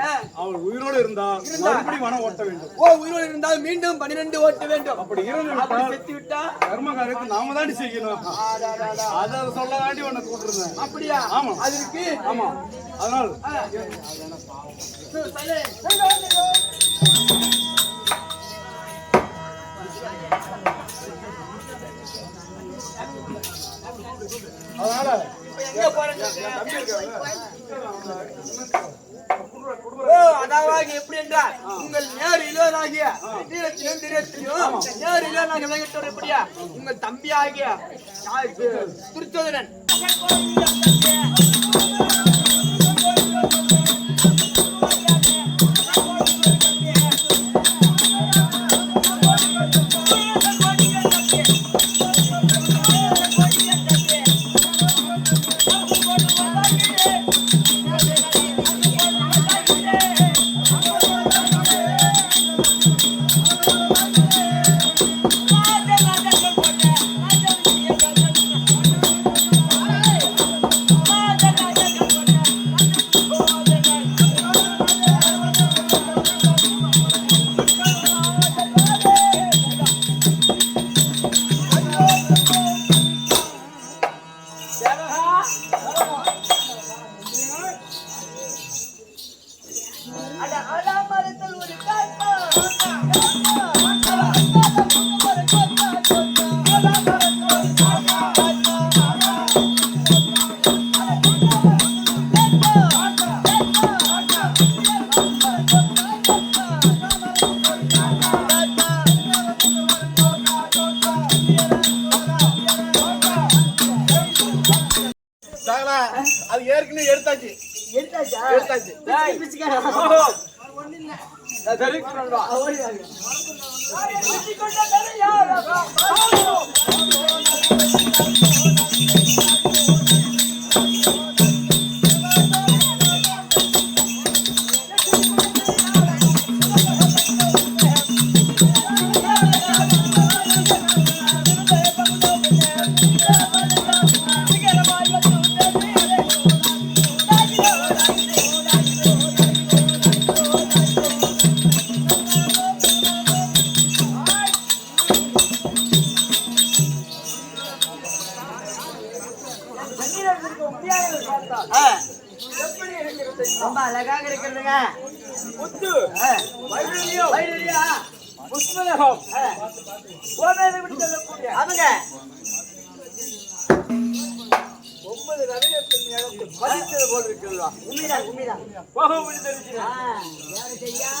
அவர் உயிரோடு இருந்தால் மறுபடியும் மனம் ஓட்ட வேண்டும். உயிரோடு இருந்தால் மீண்டும் 12 ஓட்ட வேண்டும். அப்படி இறந்து செத்து விட்டா கர்மகாரியத்தை நாம தாண்டி செய்யணும். அதை சொல்ல தாண்டி உன்னை கூப்பிட்டுருந்தேன். அப்படியா? ஆமா, அதற்கு ஆமா. அதனால் அதனால எங்க போறேன்? அதாவது எப்படி என்றால் உங்கள் நேர் இளவனாகிய நேர் இளவனாக விளங்கிட்டவர் எப்படியா உங்கள் தம்பி ஆகிய துரிச்சோதனன் அது ஏற்கனவே எடுத்தாச்சு. எப்படி இருக்கிறது? ரொம்ப அழகாக இருக்கிறதுங்க. முத்து ஆ. வைடூரியம் வைடூரியா? புஷ்பலகம் கோமேதை விட்டு சொல்லக்கூடிய அவங்க 9 ரவியத்தின் எனக்கு பதித்தது போல் இருக்கிறதா? உண்மைதான் உண்மைதான். போக முடிந்திருக்கிறது. யாரு செய்யா?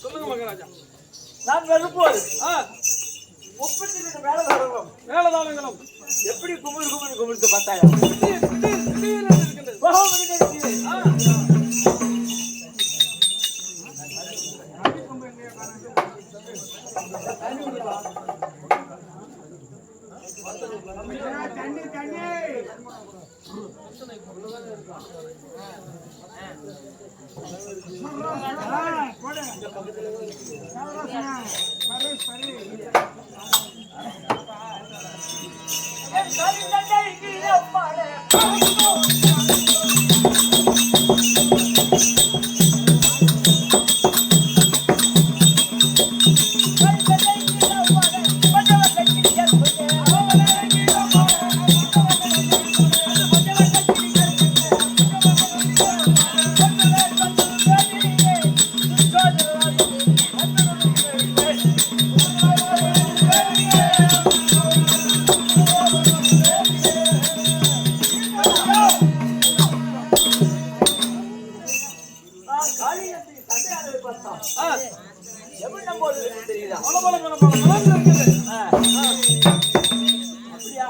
சொல்லுங்க மகாராஜா. நான் வரும்போது 32 மேலதாளங்களும் மேலதாளங்களும் எப்படி குமிழ்ந்து பார்த்தாயா? திடீரென்று இருக்கின்றது. எப்படி நம்ம தெரியுதா? அப்படியா?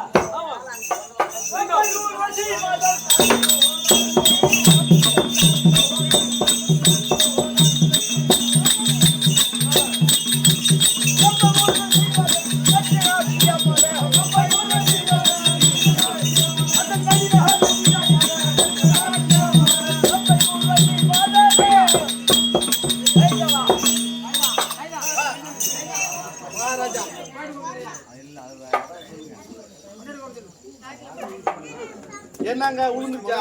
என்னங்க உளுந்துச்சா?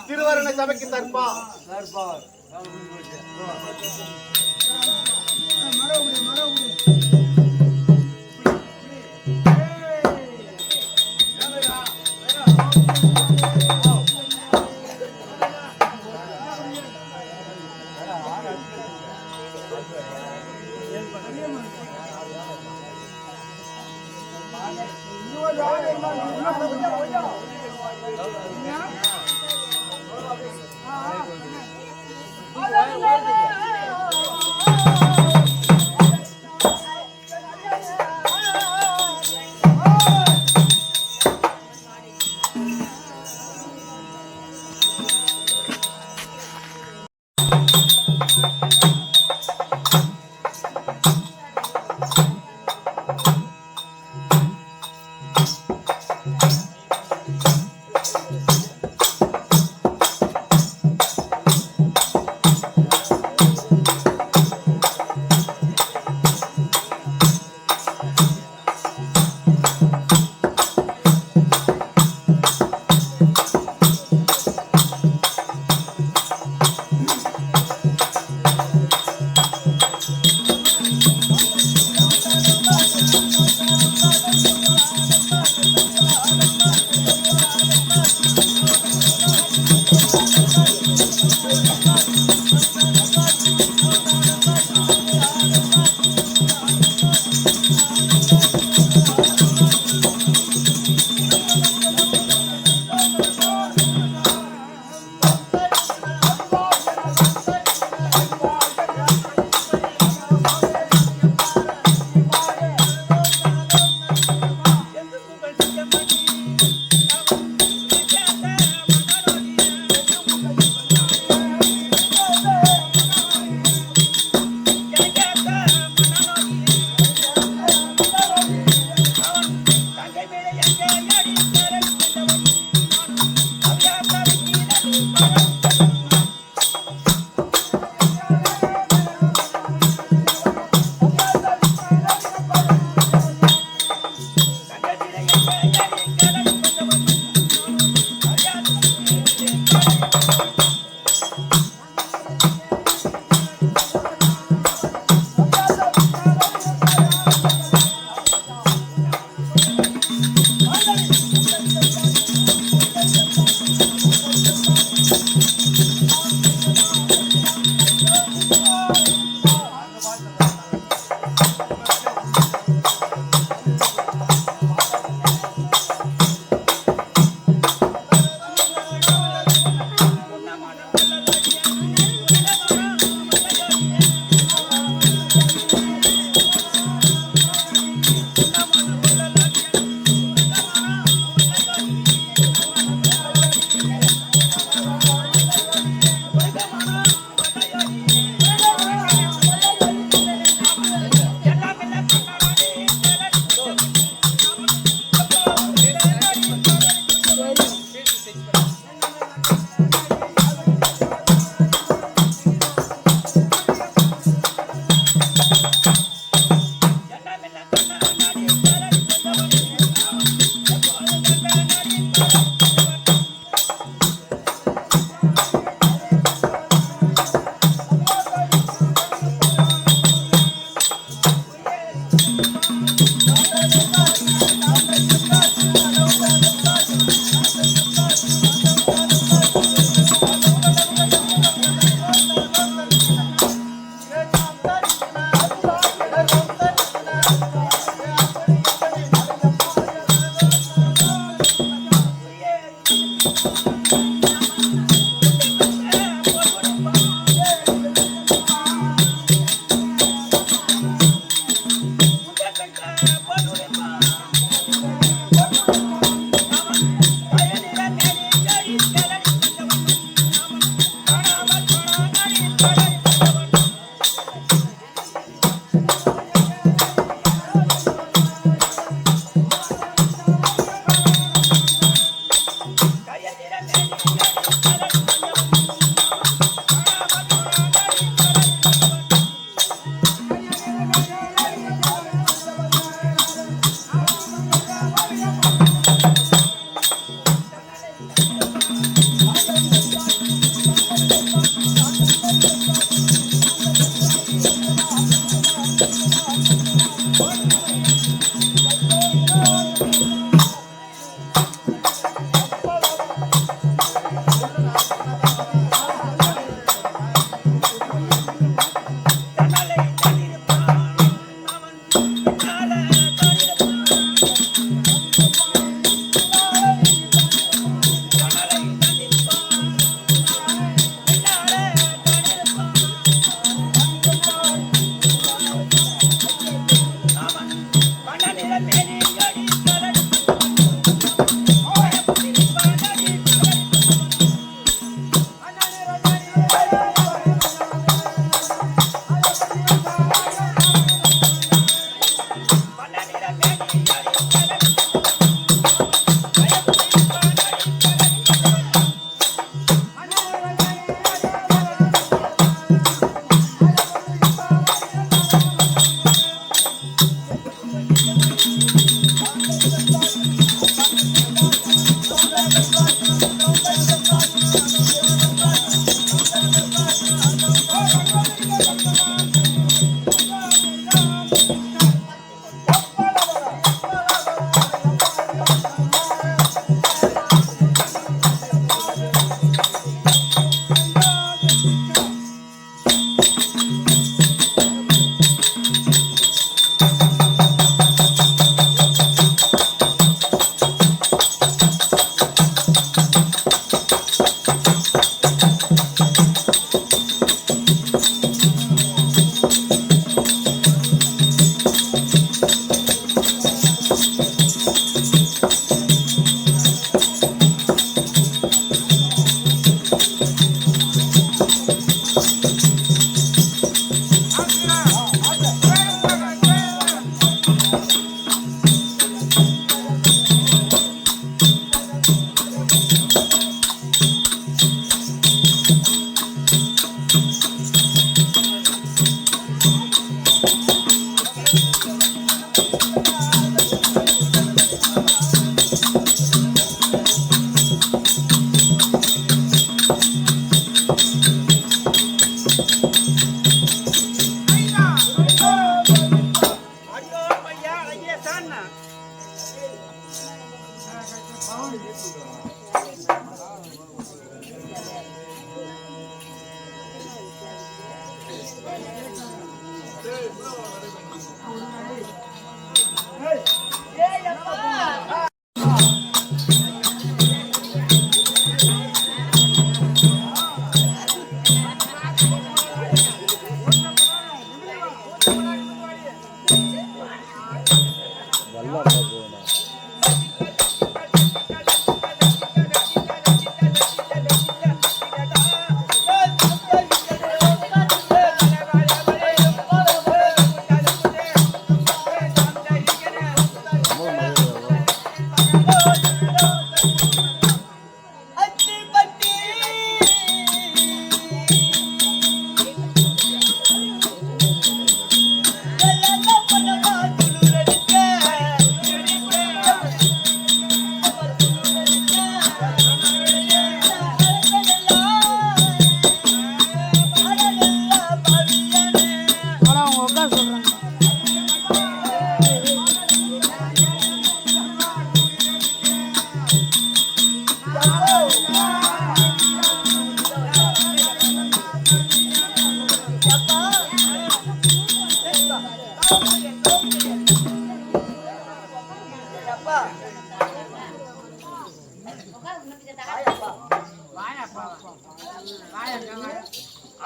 திருவரண சபைக்கு தற்பா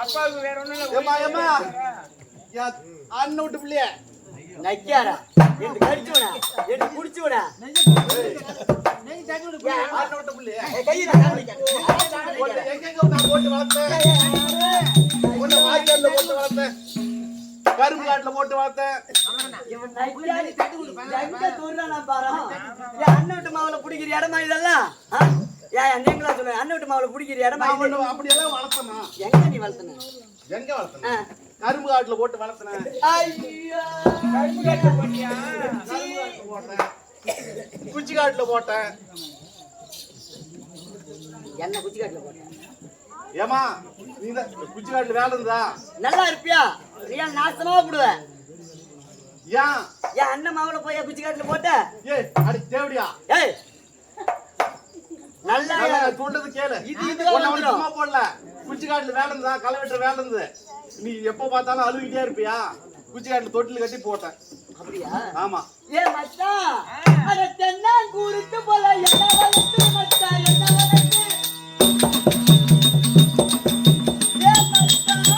அப்பாவுக்கு வேற ஒண்ணும் இல்ல. ஏம்மா ஏம்மா அண்ணன் விட்டு பிள்ளைய நக்கியாரா என்று கடிச்சுவனா என்று குடிச்சுவனா அண்ணன் விட்டு பிள்ளைய கையை எங்க நான் போட்டு வளர்த்தேன் உன்னை வாய்க்கால்ல போட்டு வளர்த்தேன் கரும்பு காட்டுல போட்டு வளர்த்தேன் அண்ணன் விட்டு மாவுல பிடிக்கிற இடமா இதெல்லாம் நீங்களா சொல்லுங்க அண்ணன் விட்டு மாவுல பிடிக்கிற இடமா அப்படியெல்லாம் வளர்த்தனா எங்க நீ வளர்த்தன எங்க வளர்த்தன கரும்பு காட்டுல போட்டு வளர்த்தன ஐயா கரும்பு காட்டுல போட்டியா? கரும்பு காட்டுல போட்டேன் குச்சி காட்டுல போட்டேன் என்ன குச்சி காட்டுல போட்டேன் ஏமா நீ குச்சி காட்டுல வேலை இருந்தா நல்லா இருப்பியா ரியல் நாசமா போடுவேன் ஏன் என் அண்ணன் மாவுல போய் குச்சி காட்டுல போட்ட ஏய் அடி தேவடியா ஏய் நல்லா சொல்றது கேளு இது சும்மா போடல குச்சி காட்டுல வேலை இருந்தா களை வெட்டுற வேலை இருந்தது நீ எப்ப பார்த்தாலும் அழுகிட்டே இருப்பியா குச்சி காட்டுல தொட்டில் கட்டி போட்டேன் அப்படியா ஆமா ஏ மச்சான் அட தென்னா கூறுத்து போல என்ன வளர்த்து மச்சான் என்ன வளர்த்து ஏ மச்சான்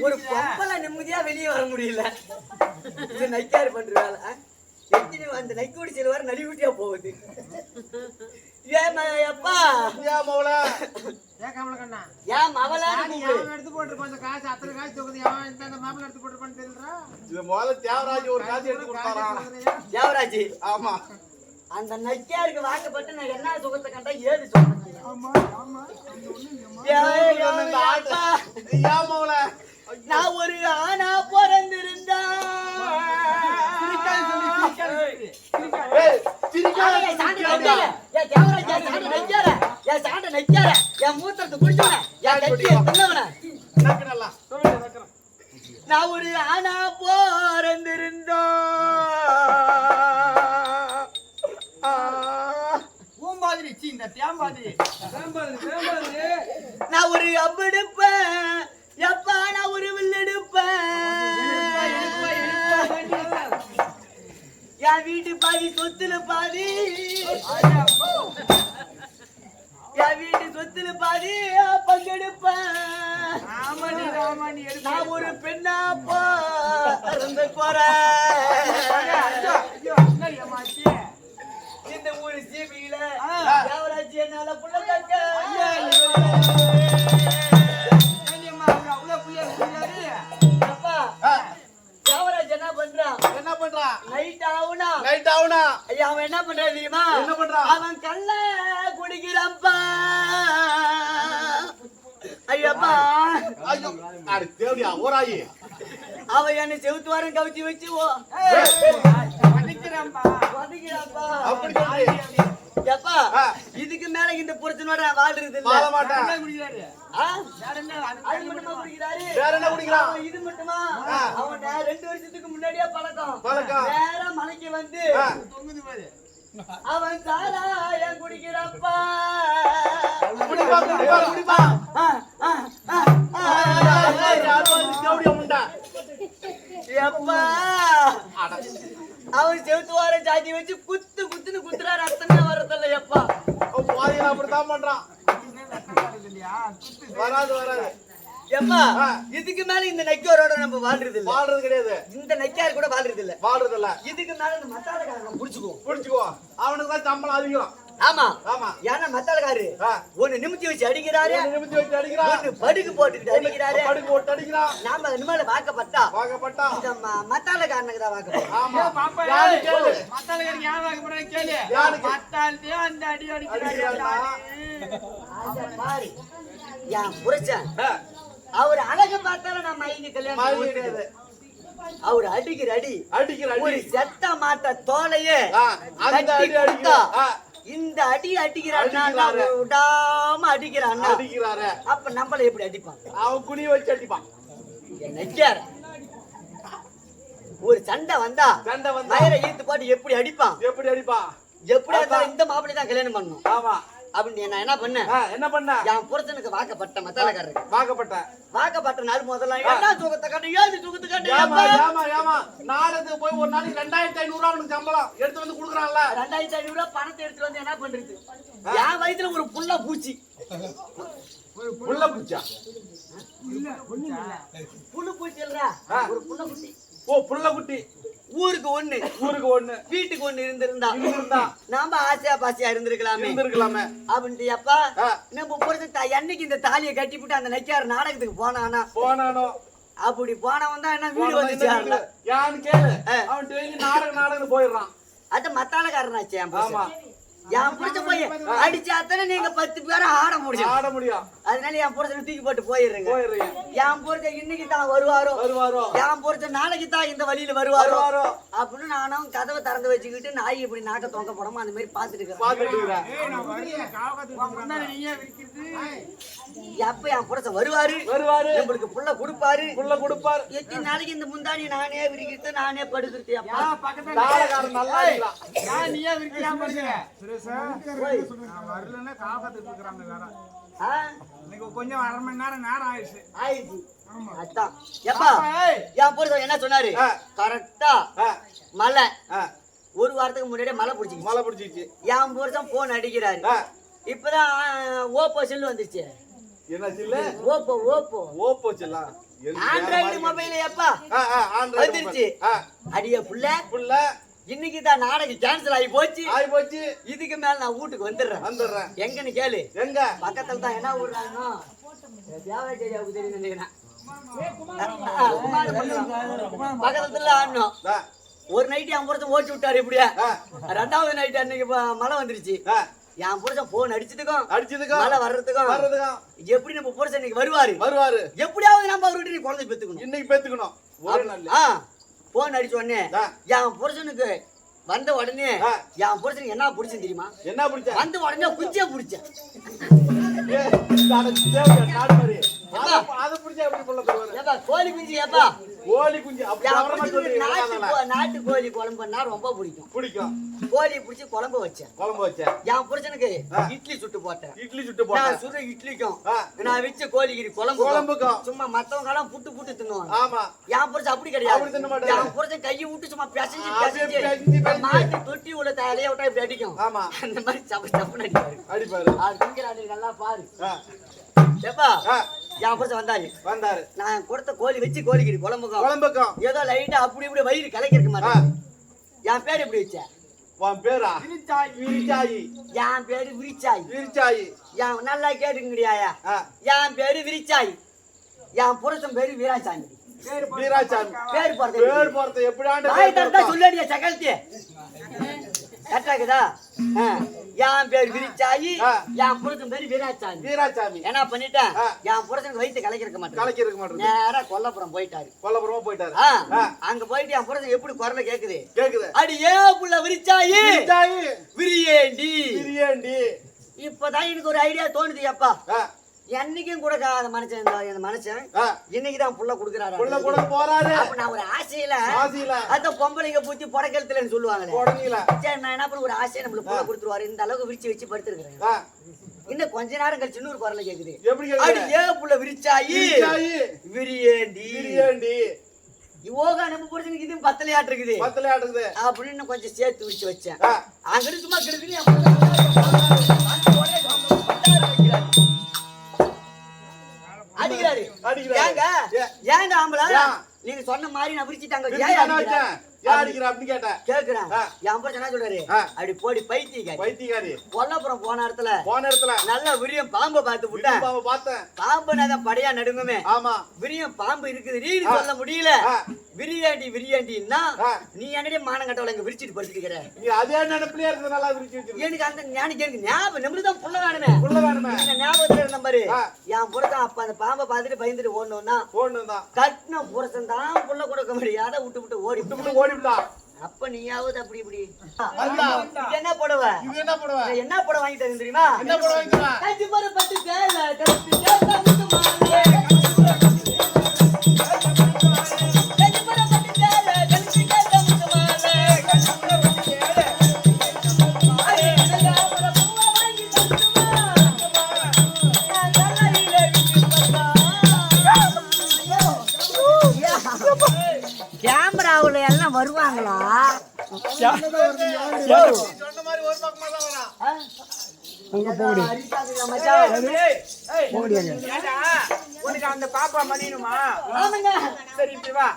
ஒரு பொம்பளை நிம்மதியா வெளியே வர முடியல நைக்காரு பண்ற வேலை அந்த நைக்கூடி செல்வார நலிவுட்டியா போகுது ஏப்பா ஏன் மவள ஏன் மவளா எடுத்து போட்டுருப்பான் அந்த காசு அத்தனை காசு தொகுதி அவன் இந்த மாப்பிள்ள எடுத்து போட்டுருப்பான்னு தெரியுறா இது முதல்ல தியாகராஜ் ஒரு காசு எடுத்து கொடுத்தாராம் தேவராஜ் ஆமா அந்த நக்கியாருக்கு வாக்கப்பட்டு நான் என்ன சுகத்தை கண்டா ஏது சொல்றேன் நான் ஒரு ஆனா பிறந்திருந்தா ஏய் சிரிக்காத என் சாண்டை நெஞ்சால, என் தேவராஜ் என் சாண்டை நெஞ்சால, என் சாண்டை நெஞ்சால, என் மூத்திரத்தை குடிச்சவன, என் கட்சியை தின்னவன. நக்கறலாம் நக்கறேன் நான் ஒரு ஆனா போறந்திருந்தோம். பூம்பாதிரி சீ இந்த தேம்பாதிரி நான் ஒரு அம்பெடுப்பேன் எப்பா நான் ஒரு வில்லெடுப்பேன். என் வீட்டு பாதி சொத்துல பாதி, என் வீட்டு சொத்துல பாதி பங்கெடுப்பேன். நான் ஒரு பெண்ணா பிறந்து போறேன். இந்த ஊரு சீமையில தேவராஜ் என்னால புள்ள தக்க. அப்பா தேவராஜ் என்ன பண்றான்? நைட் ஆகுனா ஐயா அவன் என்ன பண்றான் தெரியுமா? என்ன பண்றான்? அவன் கள்ள குடிக்கிறான்ப்பா. ஐயப்பா ஐயோ அட தேவடியா ஓராயி அவன் என்ன செவுத்து வாரம் கவுச்சி வச்சு வதிக்கிறான்பா அப்படி சொல்லு எப்பா இதுக்கு மேல இந்த புருஷனோட வாழ்றது வாழ இல்ல. மாட்டேன் குடிக்கிறாரு அது மட்டுமா குடிக்கிறாரு? வேற என்ன குடிக்கிறான்? அவன் இது மட்டுமா? அவன் 2 வருஷத்துக்கு முன்னாடியே பழக்கம். பழக்கம். வேற மலைக்கு வந்து தொங்குது பாரு அவன் சாராயம் குடிக்கிறாப்பா. குடிப்பா குடிப்பா குடிப்பா தேவடியா முண்டா எப்பா அவன் செவுத்து வார ஜாதி வச்சு குத்துன்னு குத்துறாரு. அத்தனை வரதில்ல எப்பா. பாதியில அப்படித்தான் பண்றான் வராது வராது எப்பா இதுக்கு மேல இந்த நெக்கியோரோட நம்ம வாழ்றது இல்ல. வாழ்றது கிடையாது. இந்த நெக்கியார் கூட வாழ்றது இல்ல. வாழ்றது இல்ல. இதுக்கு மேல இந்த மத்தாளக்காரன் புடிச்சுக்கோ அவனுக்கு தான் சம்பளம் அதிகம். ஆமா ஆமா ஏன்னா மத்தாளக்காரு ஒண்ணு நிமித்தி வச்சு அடிக்கிறாரு, நிமித்தி வச்சு அடிக்கிறான், ஒண்ணு படுக்கு போட்டுக்கிட்டு அடிக்கிறாரு. படுக்கு போட்டு அடிக்கிறான். நாம இனிமேல வாக்கப்பட்டா வாக்கப்பட்டா இந்த மத்தாளக்காரனுக்கு தான் வாக்கப்படும். ஆமா பாப்பா யாரு கேளு மத்தாளுக்கு யார் வாக்கப்படுற கேளு யாருக்கு? மத்தாளுதே அந்த அடி அடிக்கிறாரு அத பாரு என் புருஷன் அவர் அழக பார்த்தாலும் நான் மயங்கி கல்யாணம் மாறிடுது. அவர் அடிக்கிற அடி அடிக்கிற ஒரு அடி செத்த மாட்ட தோலையே அந்த அடி அடிக்கிறா. இந்த அடி அடிக்கிறான்னா அடிக்கிறாரு. விடாம அடிக்கிறான்னா அடிக்கிறாரு. அப்ப நம்மள எப்படி அடிப்பான்? அவன் குனிய வச்சு அடிப்பான். நெச்சார் ஒரு சண்டை வந்தா சண்டை வந்தா மயிரை ஈர்த்து போட்டு எப்படி அடிப்பான்? எப்படி அடிப்பான்? எப்படியா இருந்தாலும் இந்த மாப்பிள்ளை தான் கல்யாணம் பண்ணணும் ஆமா அப்படின்னு நான் என்ன பண்ணேன்? என்ன பண்ண? என் புருஷனுக்கு வாக்கப்பட்ட மத்தாளக்காரருக்கு வாக்கப்பட்ட வாக்கப்பட்ட நாள் முதல்ல என்ன சுகத்தை காட்டு, ஏது சுகத்தை காட்டு. ஏமா ஏமா ஏமா நாடகத்துக்கு போய் ஒரு நாளைக்கு 2500 அவனுக்கு சம்பளம் எடுத்து வந்து குடுக்குறான்ல. 2500 பணத்தை எடுத்துட்டு வந்து என்ன பண்றது? என் வயித்துல ஒரு புள்ள பூச்சி. புள்ள பூச்சா? புழு பூச்சி இல்ல ஒரு புள்ள பூச்சி. ஓ புள்ள குட்டி. ஊருக்கு ஒண்ணு வீட்டுக்கு ஒண்ணு இருந்திருந்தா நாம ஆசையா பாசியா இருந்திருக்கலாமே அப்படின்ட்டு அப்பா நம்ம புரிஞ்சு என்னைக்கு இந்த தாலியை கட்டிவிட்டு அந்த நெக்கியார் நாடகத்துக்கு போனானோ அப்படி போனவன் தான் என்ன வீடு வந்துச்சு. யான்னு கேளு. அவன் டெய்லி நாடகம் போயிடுறான். அது மத்தாளக்காரனாச்சு என் புருஷன். என் புருஷன் போய் அடிச்சாத்தானே நீங்க 10 பேரை ஆட முடியும். அதனால என் புருஷனை தூக்கி போட்டு போயிடுறீங்க. என் புருஷன் இன்னைக்கு தான் வருவாரோ, என் புருஷன் நாளைக்கு தான் இந்த வழியில வருவாரோ அப்படின்னு நானும் கதவை திறந்து வச்சுக்கிட்டு நாய் இப்படி நாக்க தொங்க போடாம அந்த மாதிரி பாத்துட்டு இருக்கிறேன். எப்ப என் புருஷன் வருவாரு நம்மளுக்கு புள்ள கொடுப்பாரு. எத்தனை நாளைக்கு இந்த முந்தானி நானே விரிக்கிறது நானே படுக்கிறது. நீயே விரிக்கலாம் பாருங்க கொஞ்சம் 1/2 மணி நேரம் ஆயிடுச்சு. அதான் எப்பா என் புருஷன் என்ன சொன்னாரு? கரெக்டா மழை ஒரு வாரத்துக்கு முன்னாடியே மழை பிடிச்சிச்சு. என் புருஷன் போன் அடிக்கிறாரு. இப்பதான் ஓப்போ செல்லு வந்துச்சு. என்ன செல்லு? ஓப்போ செல்லா. ஆண்ட்ராய்டு மொபைல் எப்பா வந்துருச்சு. அடிய புள்ள இன்னைக்கு தான் நாடகம் கேன்சல் ஆகி போச்சு. இதுக்கு மேல நான் வீட்டுக்கு வந்துடுறேன். எங்கன்னு கேளு. எங்க? பக்கத்துல தான். என்ன ஊர்றாங்க தேவராஜ் தெரியும் பக்கத்துல ஆடணும். ஒரு நைட்டு என் புருஷன் ஓட்டி விட்டாரு. இப்படியா 2வது நைட் அன்னைக்கு மழை வந்துருச்சு. என் புருஷன் போன் அடிச்சதுக்கும் மழை வர்றதுக்கும் எப்படி நம்ம புருஷன் இன்னைக்கு வருவாரு. எப்படியாவது நம்ம அவர் வீட்டு குழந்தை பெத்துக்கணும். இன்னைக்கு பெத்துக்கணும். போன் அடிச்ச உடனே என் புருஷனுக்கு வந்த உடனே என் புருஷனுக்கு என்ன பிடிச்சது தெரியுமா? என்ன பிடிச்ச? வந்த உடனே குச்சியை பிடிச்சேன். அது பிடிச்சா எப்படி புள்ள தருவாரு? ஏப்பா கோழி குஞ்சு ஏப்பா கோழி குஞ்சு அப்படி நாட்டு கோழி குழம்புன்னா ரொம்ப பிடிக்கும். பிடிக்கும். கோழி பிடிச்சி குழம்பு வச்சேன். குழம்பு வச்சேன். என் புருஷனுக்கு இட்லி சுட்டு போட்டேன். இட்லி சுட்டு போட்டேன். நான் சுடுற இட்லிக்கும் நான் வச்ச கோழிக்கு குழம்புக்கும் சும்மா மத்தவங்க எல்லாம் புட்டு புட்டு தின்னுவாங்க. ஆமா. என் புருஷன் அப்படி கிடையாது. என் புருஷன் கையை விட்டு சும்மா பிசைஞ்சு மாட்டு தொட்டி உள்ள தலையை விட்டா இப்படி அடிக்கும். ஆமா. அந்த மாதிரி சப்பு சப்புன்னு அடிப்பாரு. அது திங்கிறாரு நல்லா பாரு. ஏப்பா என் புருஷன் வந்தாரு. நான் கொடுத்த கோழி வச்சு கோழிக்கு குழம்புக்கும் ஏதோ லைட்டா அப்படி இப்படி வயிறு கலக்கிருக்க மாட்டேன். என் பேர் எப்படி வச்ச? உன் பேரா? விரிச்சாயி. என் பேரு விரிச்சாயி. என் நல்லா கேட்டுங்கடியாயா. என் பேரு விரிச்சாயி. என் புருஷன் பேரு வீராசாமி. வீராசாமி. பேர் போறது எப்படி ஆண்டு சொல்லடியா சகல்த்தி கரெக்டாக்குதா? என் பேர் விரிச்சாயி. என் புருஷன் பேரு வீராசாமி. என்ன பண்ணிட்டேன்? என் புருஷனுக்கு வயிற்று கலக்கிருக்க மாட்டேன். நேரா கொல்லப்புறம் போயிட்டாரு. அங்க போயிட்டு என் புருஷன் எப்படி குரல கேக்குது? அடி ஏ புள்ள விரிச்சாயி விரியேண்டி. இப்பதான் எனக்கு ஒரு ஐடியா தோணுது. அப்பா என்னைக்கும் கூட மனுஷன் இன்னைக்குதான் புள்ள குடுக்குறாரு. அப்ப நான் ஒரு ஆசையில அத பொம்பளைங்க பூச்சி புடக்கெழுத்துலன்னு சொல்லுவாங்களே. சரி நான் என்ன பண்ண ஒரு ஆசையை நம்மளுக்கு புள்ள கொடுத்துருவாரு. இந்த அளவுக்கு விரிச்சு வச்சு படுத்துருக்கிறேன். இன்னும் கொஞ்ச நேரம் கழிச்சு இன்னொரு குரல கேக்குது. அடி ஏ புள்ள விரிச்சாயி விரியேண்டி. யோகா நம்ம புரிஞ்சு இது பத்தலையாட்டு இருக்குது அப்படின்னு கொஞ்சம் சேர்த்து விரிச்சு வச்சேன். அங்கிட்டு சும்மா அடிக்கிறாரு. ஏங்க ஆம்பளை நீங்க சொன்ன மாதிரி நான் விரிச்சிட்டாங்க. கேக்குறேன். என் புருஷன் என்ன சொல்றாரு? அப்படி போடி பைத்தியக்காரி. கொல்லப்புறம் போன இடத்துல நல்ல விரியம் பாம்பை பார்த்து விட்டேன். பாம்பு நான் படையா நடுங்குமே. விரியம் பாம்பு இருக்குது நீ சொல்ல முடியல. விரியாண்டின்னா நீ என்னடே மானம் கட்டவள இங்க விரிச்சிட்டு படுத்துக்கிற. எனக்கு அந்த ஞாபகம் நம்மளுதான் புள்ள வேணுமே. இந்த ஞாபகத்துல இருந்த மாதிரி என் புருஷன் அப்ப அந்த பாம்பை பார்த்துட்டு பயந்துட்டு ஓடணும்னா கட்டின புருஷன் தான் புள்ள கொடுக்க முடியாத விட்டு ஓடி. அப்ப நீயாவது அப்படி இப்படி என்ன போடுவ? என்ன போட வாங்கி தரேன் தெரியுமா? கேமராவுல எல்லாம் வருவாங்களா? அந்த பாப்பா மணியணுமா? சரி இப்படி வா.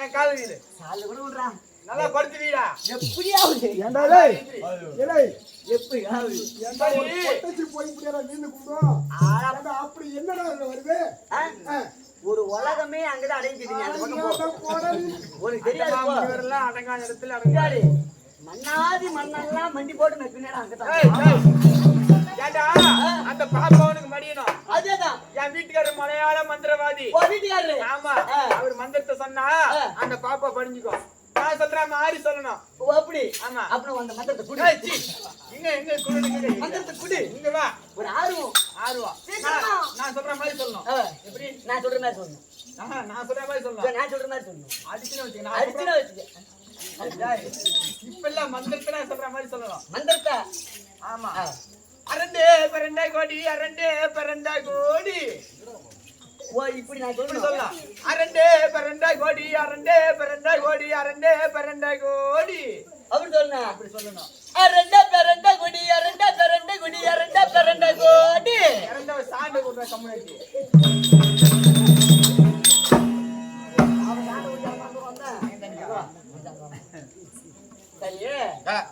என் காலு நல்லா படுத்துவீடா. அப்படி என்னடா வருது? ஒரு உலகமே அங்கதான் அடங்கிடுங்க. உனக்கு தெரியாது அடங்காத இடத்துல மண்ணாதி மண்ணெல்லாம் மண்டி போட்டு நான் பின்னாடி ஏண்டா அந்த பாப்பாவுக்கு மடியணும். அதேதான் என் வீட்டுக்காரர் மலையாள மந்திரவாதி. வீட்டுக்காரரு? ஆமா. அவர் மந்திரத்தை சொன்னா அந்த பாப்பா படிஞ்சுக்கும். நான் சொல்றேன் மாறி சொல்லணும். அப்படி? ஆமா. அப்புறம் அந்த மந்திரத்தை குடி. எங்க குடுங்க மந்திரத்தை குடி. இங்க வா. ஒரு ஆர்வம் நான் சொல்ற மாதிரி சொல்லணும். எப்படி? நான் சொல்ற மாதிரி சொல்லணும். நான் சொல்ற மாதிரி சொல்லணும். நான் சொல்ற மாதிரி சொல்லணும். அடிச்சுன்னு வச்சுக்க. இப்ப எல்லாம் மந்திரத்தை நான் சொல்ற மாதிரி சொல்லணும். மந்திரத்தை? ஆமா. அரண்டே பரண்டா கோடி அரண்டே பரண்டா கோடி. ஓ இப்படி நான் சொல்லலாம். அரண்டே பரண்டா கோடி அரண்டே பரண்டா கோடி அரண்டே பரண்டா கோடி. அப்படி சொல்லணும். அப்படி சொல்லணும். அரண்டா பரண்டா கோடி அரண்டா பரண்டா கோடி அரண்டா பரண்டா கோடி. அரண்டா சாண்டு கொடுற கம்யூனிட்டி.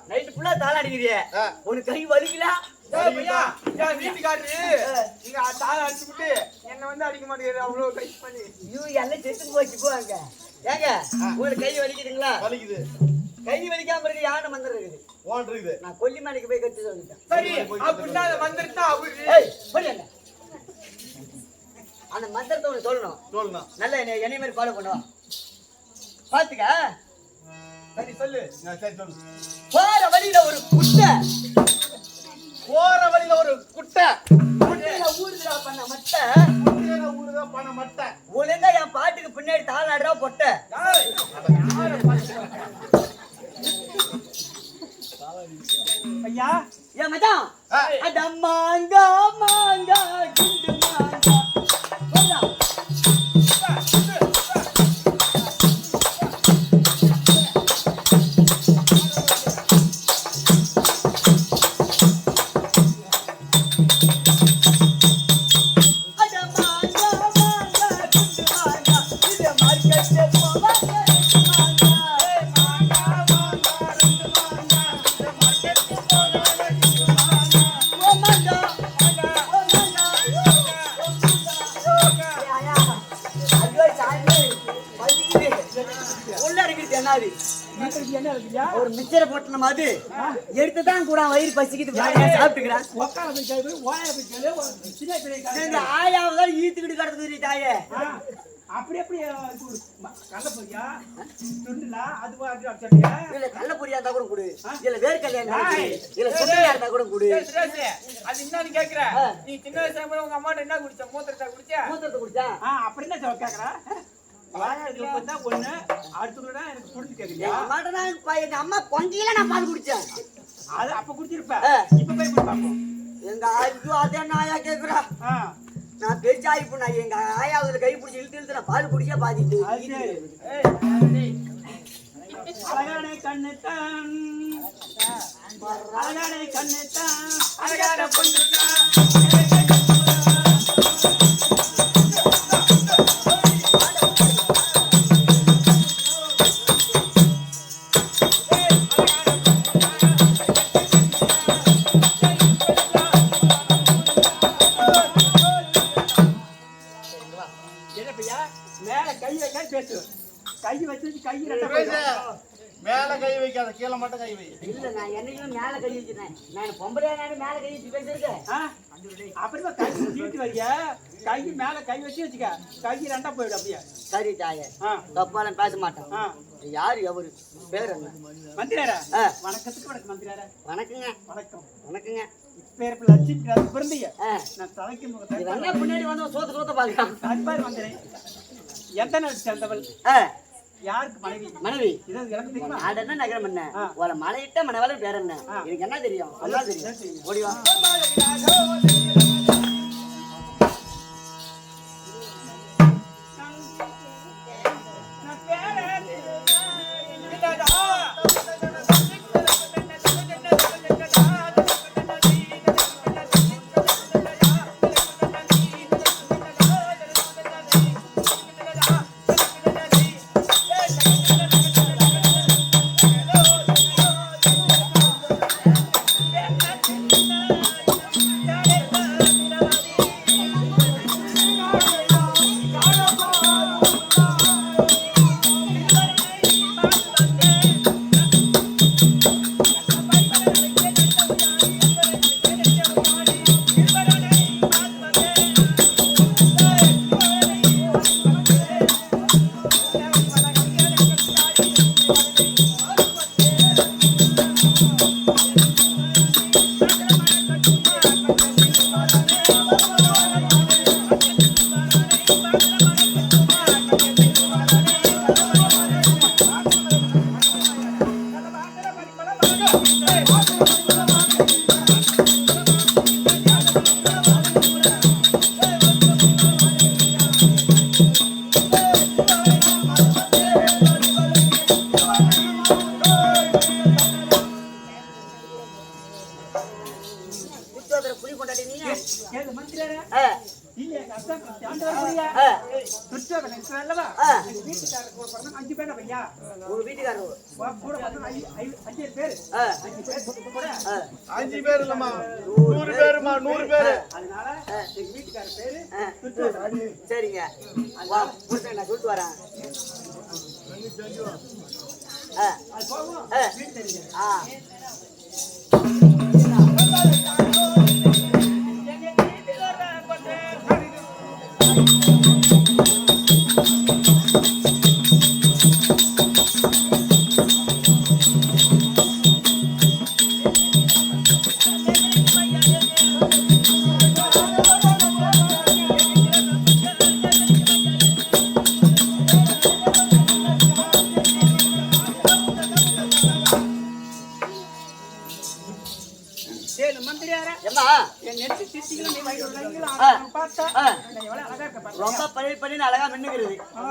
நைட் ஃபுல்லா தாள அடிக்கிறியே. உனக்கு கை வலிக்கல? வீட்டுக்காரரு நீங்க தாள அடிச்சுட்டு என்ன வந்து அடிக்க மாட்டேங்கிறாரு. அவ்வளவு ட்ரை பண்ணி எல்லாம் செத்து போச்சு. போவாங்க. ஏங்க உங்களுக்கு கை வலிக்குதுங்களா? வலிக்குது. கை வலிக்காம இருக்கு. யானை மந்திரம் இருக்குது. நான் கொல்லிமலைக்கு போய் கத்து வந்துட்டேன். சரி அப்படின்னா அந்த மந்திரத்தை அந்த மந்திரத்தை உனக்கு சொல்லணும். நல்ல என்னைய மாதிரி ஃபாலோ பண்ணுவா. பாத்துக்க. சரி சொல்லு. சரி சொல்லு. போற வழியில ஒரு குட்டை. போற வழியில ஒரு குட்டை. குட்டையில ஊறுதுடா பண்ண மட்டை. குட்டையில ஊறுதா பண மட்டை. ஒழுங்கா என் பாட்டுக்கு பின்னாடி தாளாடுறா பொட்டை. ஐயா ஏன் மச்சான்? அட மாங்கா மாங்கா குண்டு மாங்கா. போடா. ஒரு மிச்சரை போட்டன மாதிரி எடுத்துதான் கூட வயிறு பசிக்குது சாப்பிட்டுக்கிறான். ஆயாவதான் ஈத்துக்கிட்டு கிடக்குது தாயே. அப்படி எப்படி கள்ளப்பொரியா துண்டுலா அது இல்ல கள்ள பொரியா இருந்தா கூட கொடு, இல்ல வேர்க்கல்லையா இல்ல சுண்டையா இருந்தா கூட கொடு. அது என்னன்னு கேக்குற? நீ சின்ன வயசுல உங்க அம்மாட்ட என்ன குடிச்ச? மூத்திரத்தை குடிச்சா? மூத்திரத்தை குடிச்சா? அப்படி என்ன கேக்குறா? ஒண்ணு அடுத்தா எனக்கு புரிஞ்சு கேக்குறியா? எங்க அம்மா கொஞ்சம் நான் பால் குடிச்சேன். அது அப்ப குடிச்சிருப்ப. இப்ப போய் பாப்போம். எங்க ஆயுது அதே நாயா கேக்குறா. நான் பெருசா ஆயிப்போம். நான் எங்க ஆயாவது கை பிடிச்சி இழுத்து நான் பால் குடிச்சா பாதிட்டு. அழகான கண்ணுத்தான் அழகான கண்ணுத்தான் அழகான பொண்ணுத்தான். மேல கை வைக்காத, கீழே மட்டும் கை வை. இல்ல நான் என்னைக்குமே மேல கை வச்சிருக்கேன். நான் பொம்பளையா மேல கை வச்சு பேசிருக்கேன். அப்படிமா கை தீட்டு வைக்க, கை மேல கை வச்சு வச்சுக்க, கை ரெண்டா போயிடும் அப்படியே. சரி தாயே, தப்பாலாம் பேச மாட்டேன். யாரு எவரு பேர் என்ன? மந்திராரா? வணக்கத்துக்கு வணக்கம் மந்திராரா. வணக்கங்க. வணக்கம். வணக்கங்க. பேர் லட்சுமி பிறந்தீங்க. நான் தலைக்கு முன்னாடி வந்து சோத்த பாக்கலாம். தன்பார் மந்திரே. எந்த நாடு சேர்ந்தவள்? யாருக்கு மனைவி? மனைவி இது எனக்கு தெரியுமா? நாடு என்ன நகரம் என்ன? ஒரு மலையிட்ட மனவள பேர் என்ன? எனக்கு என்ன தெரியும்? நல்லா தெரியும். ஓடிவா. அஞ்சு பேர் இல்லம்மா, 100 பேருமா, 100 பேரு. அதனால எங்க வீட்டுக்கார பேரு சரிங்க. நான் சொல்லிட்டு வரேன். பாத்தீங்களா நீ வயிறு உள்ளீங்களா பார்த்தா ஆ. எவ்வளவு அழகா இருக்க பாரு ரொம்ப பழைய பண்ணி அழகா மின்னுகிறது ஆ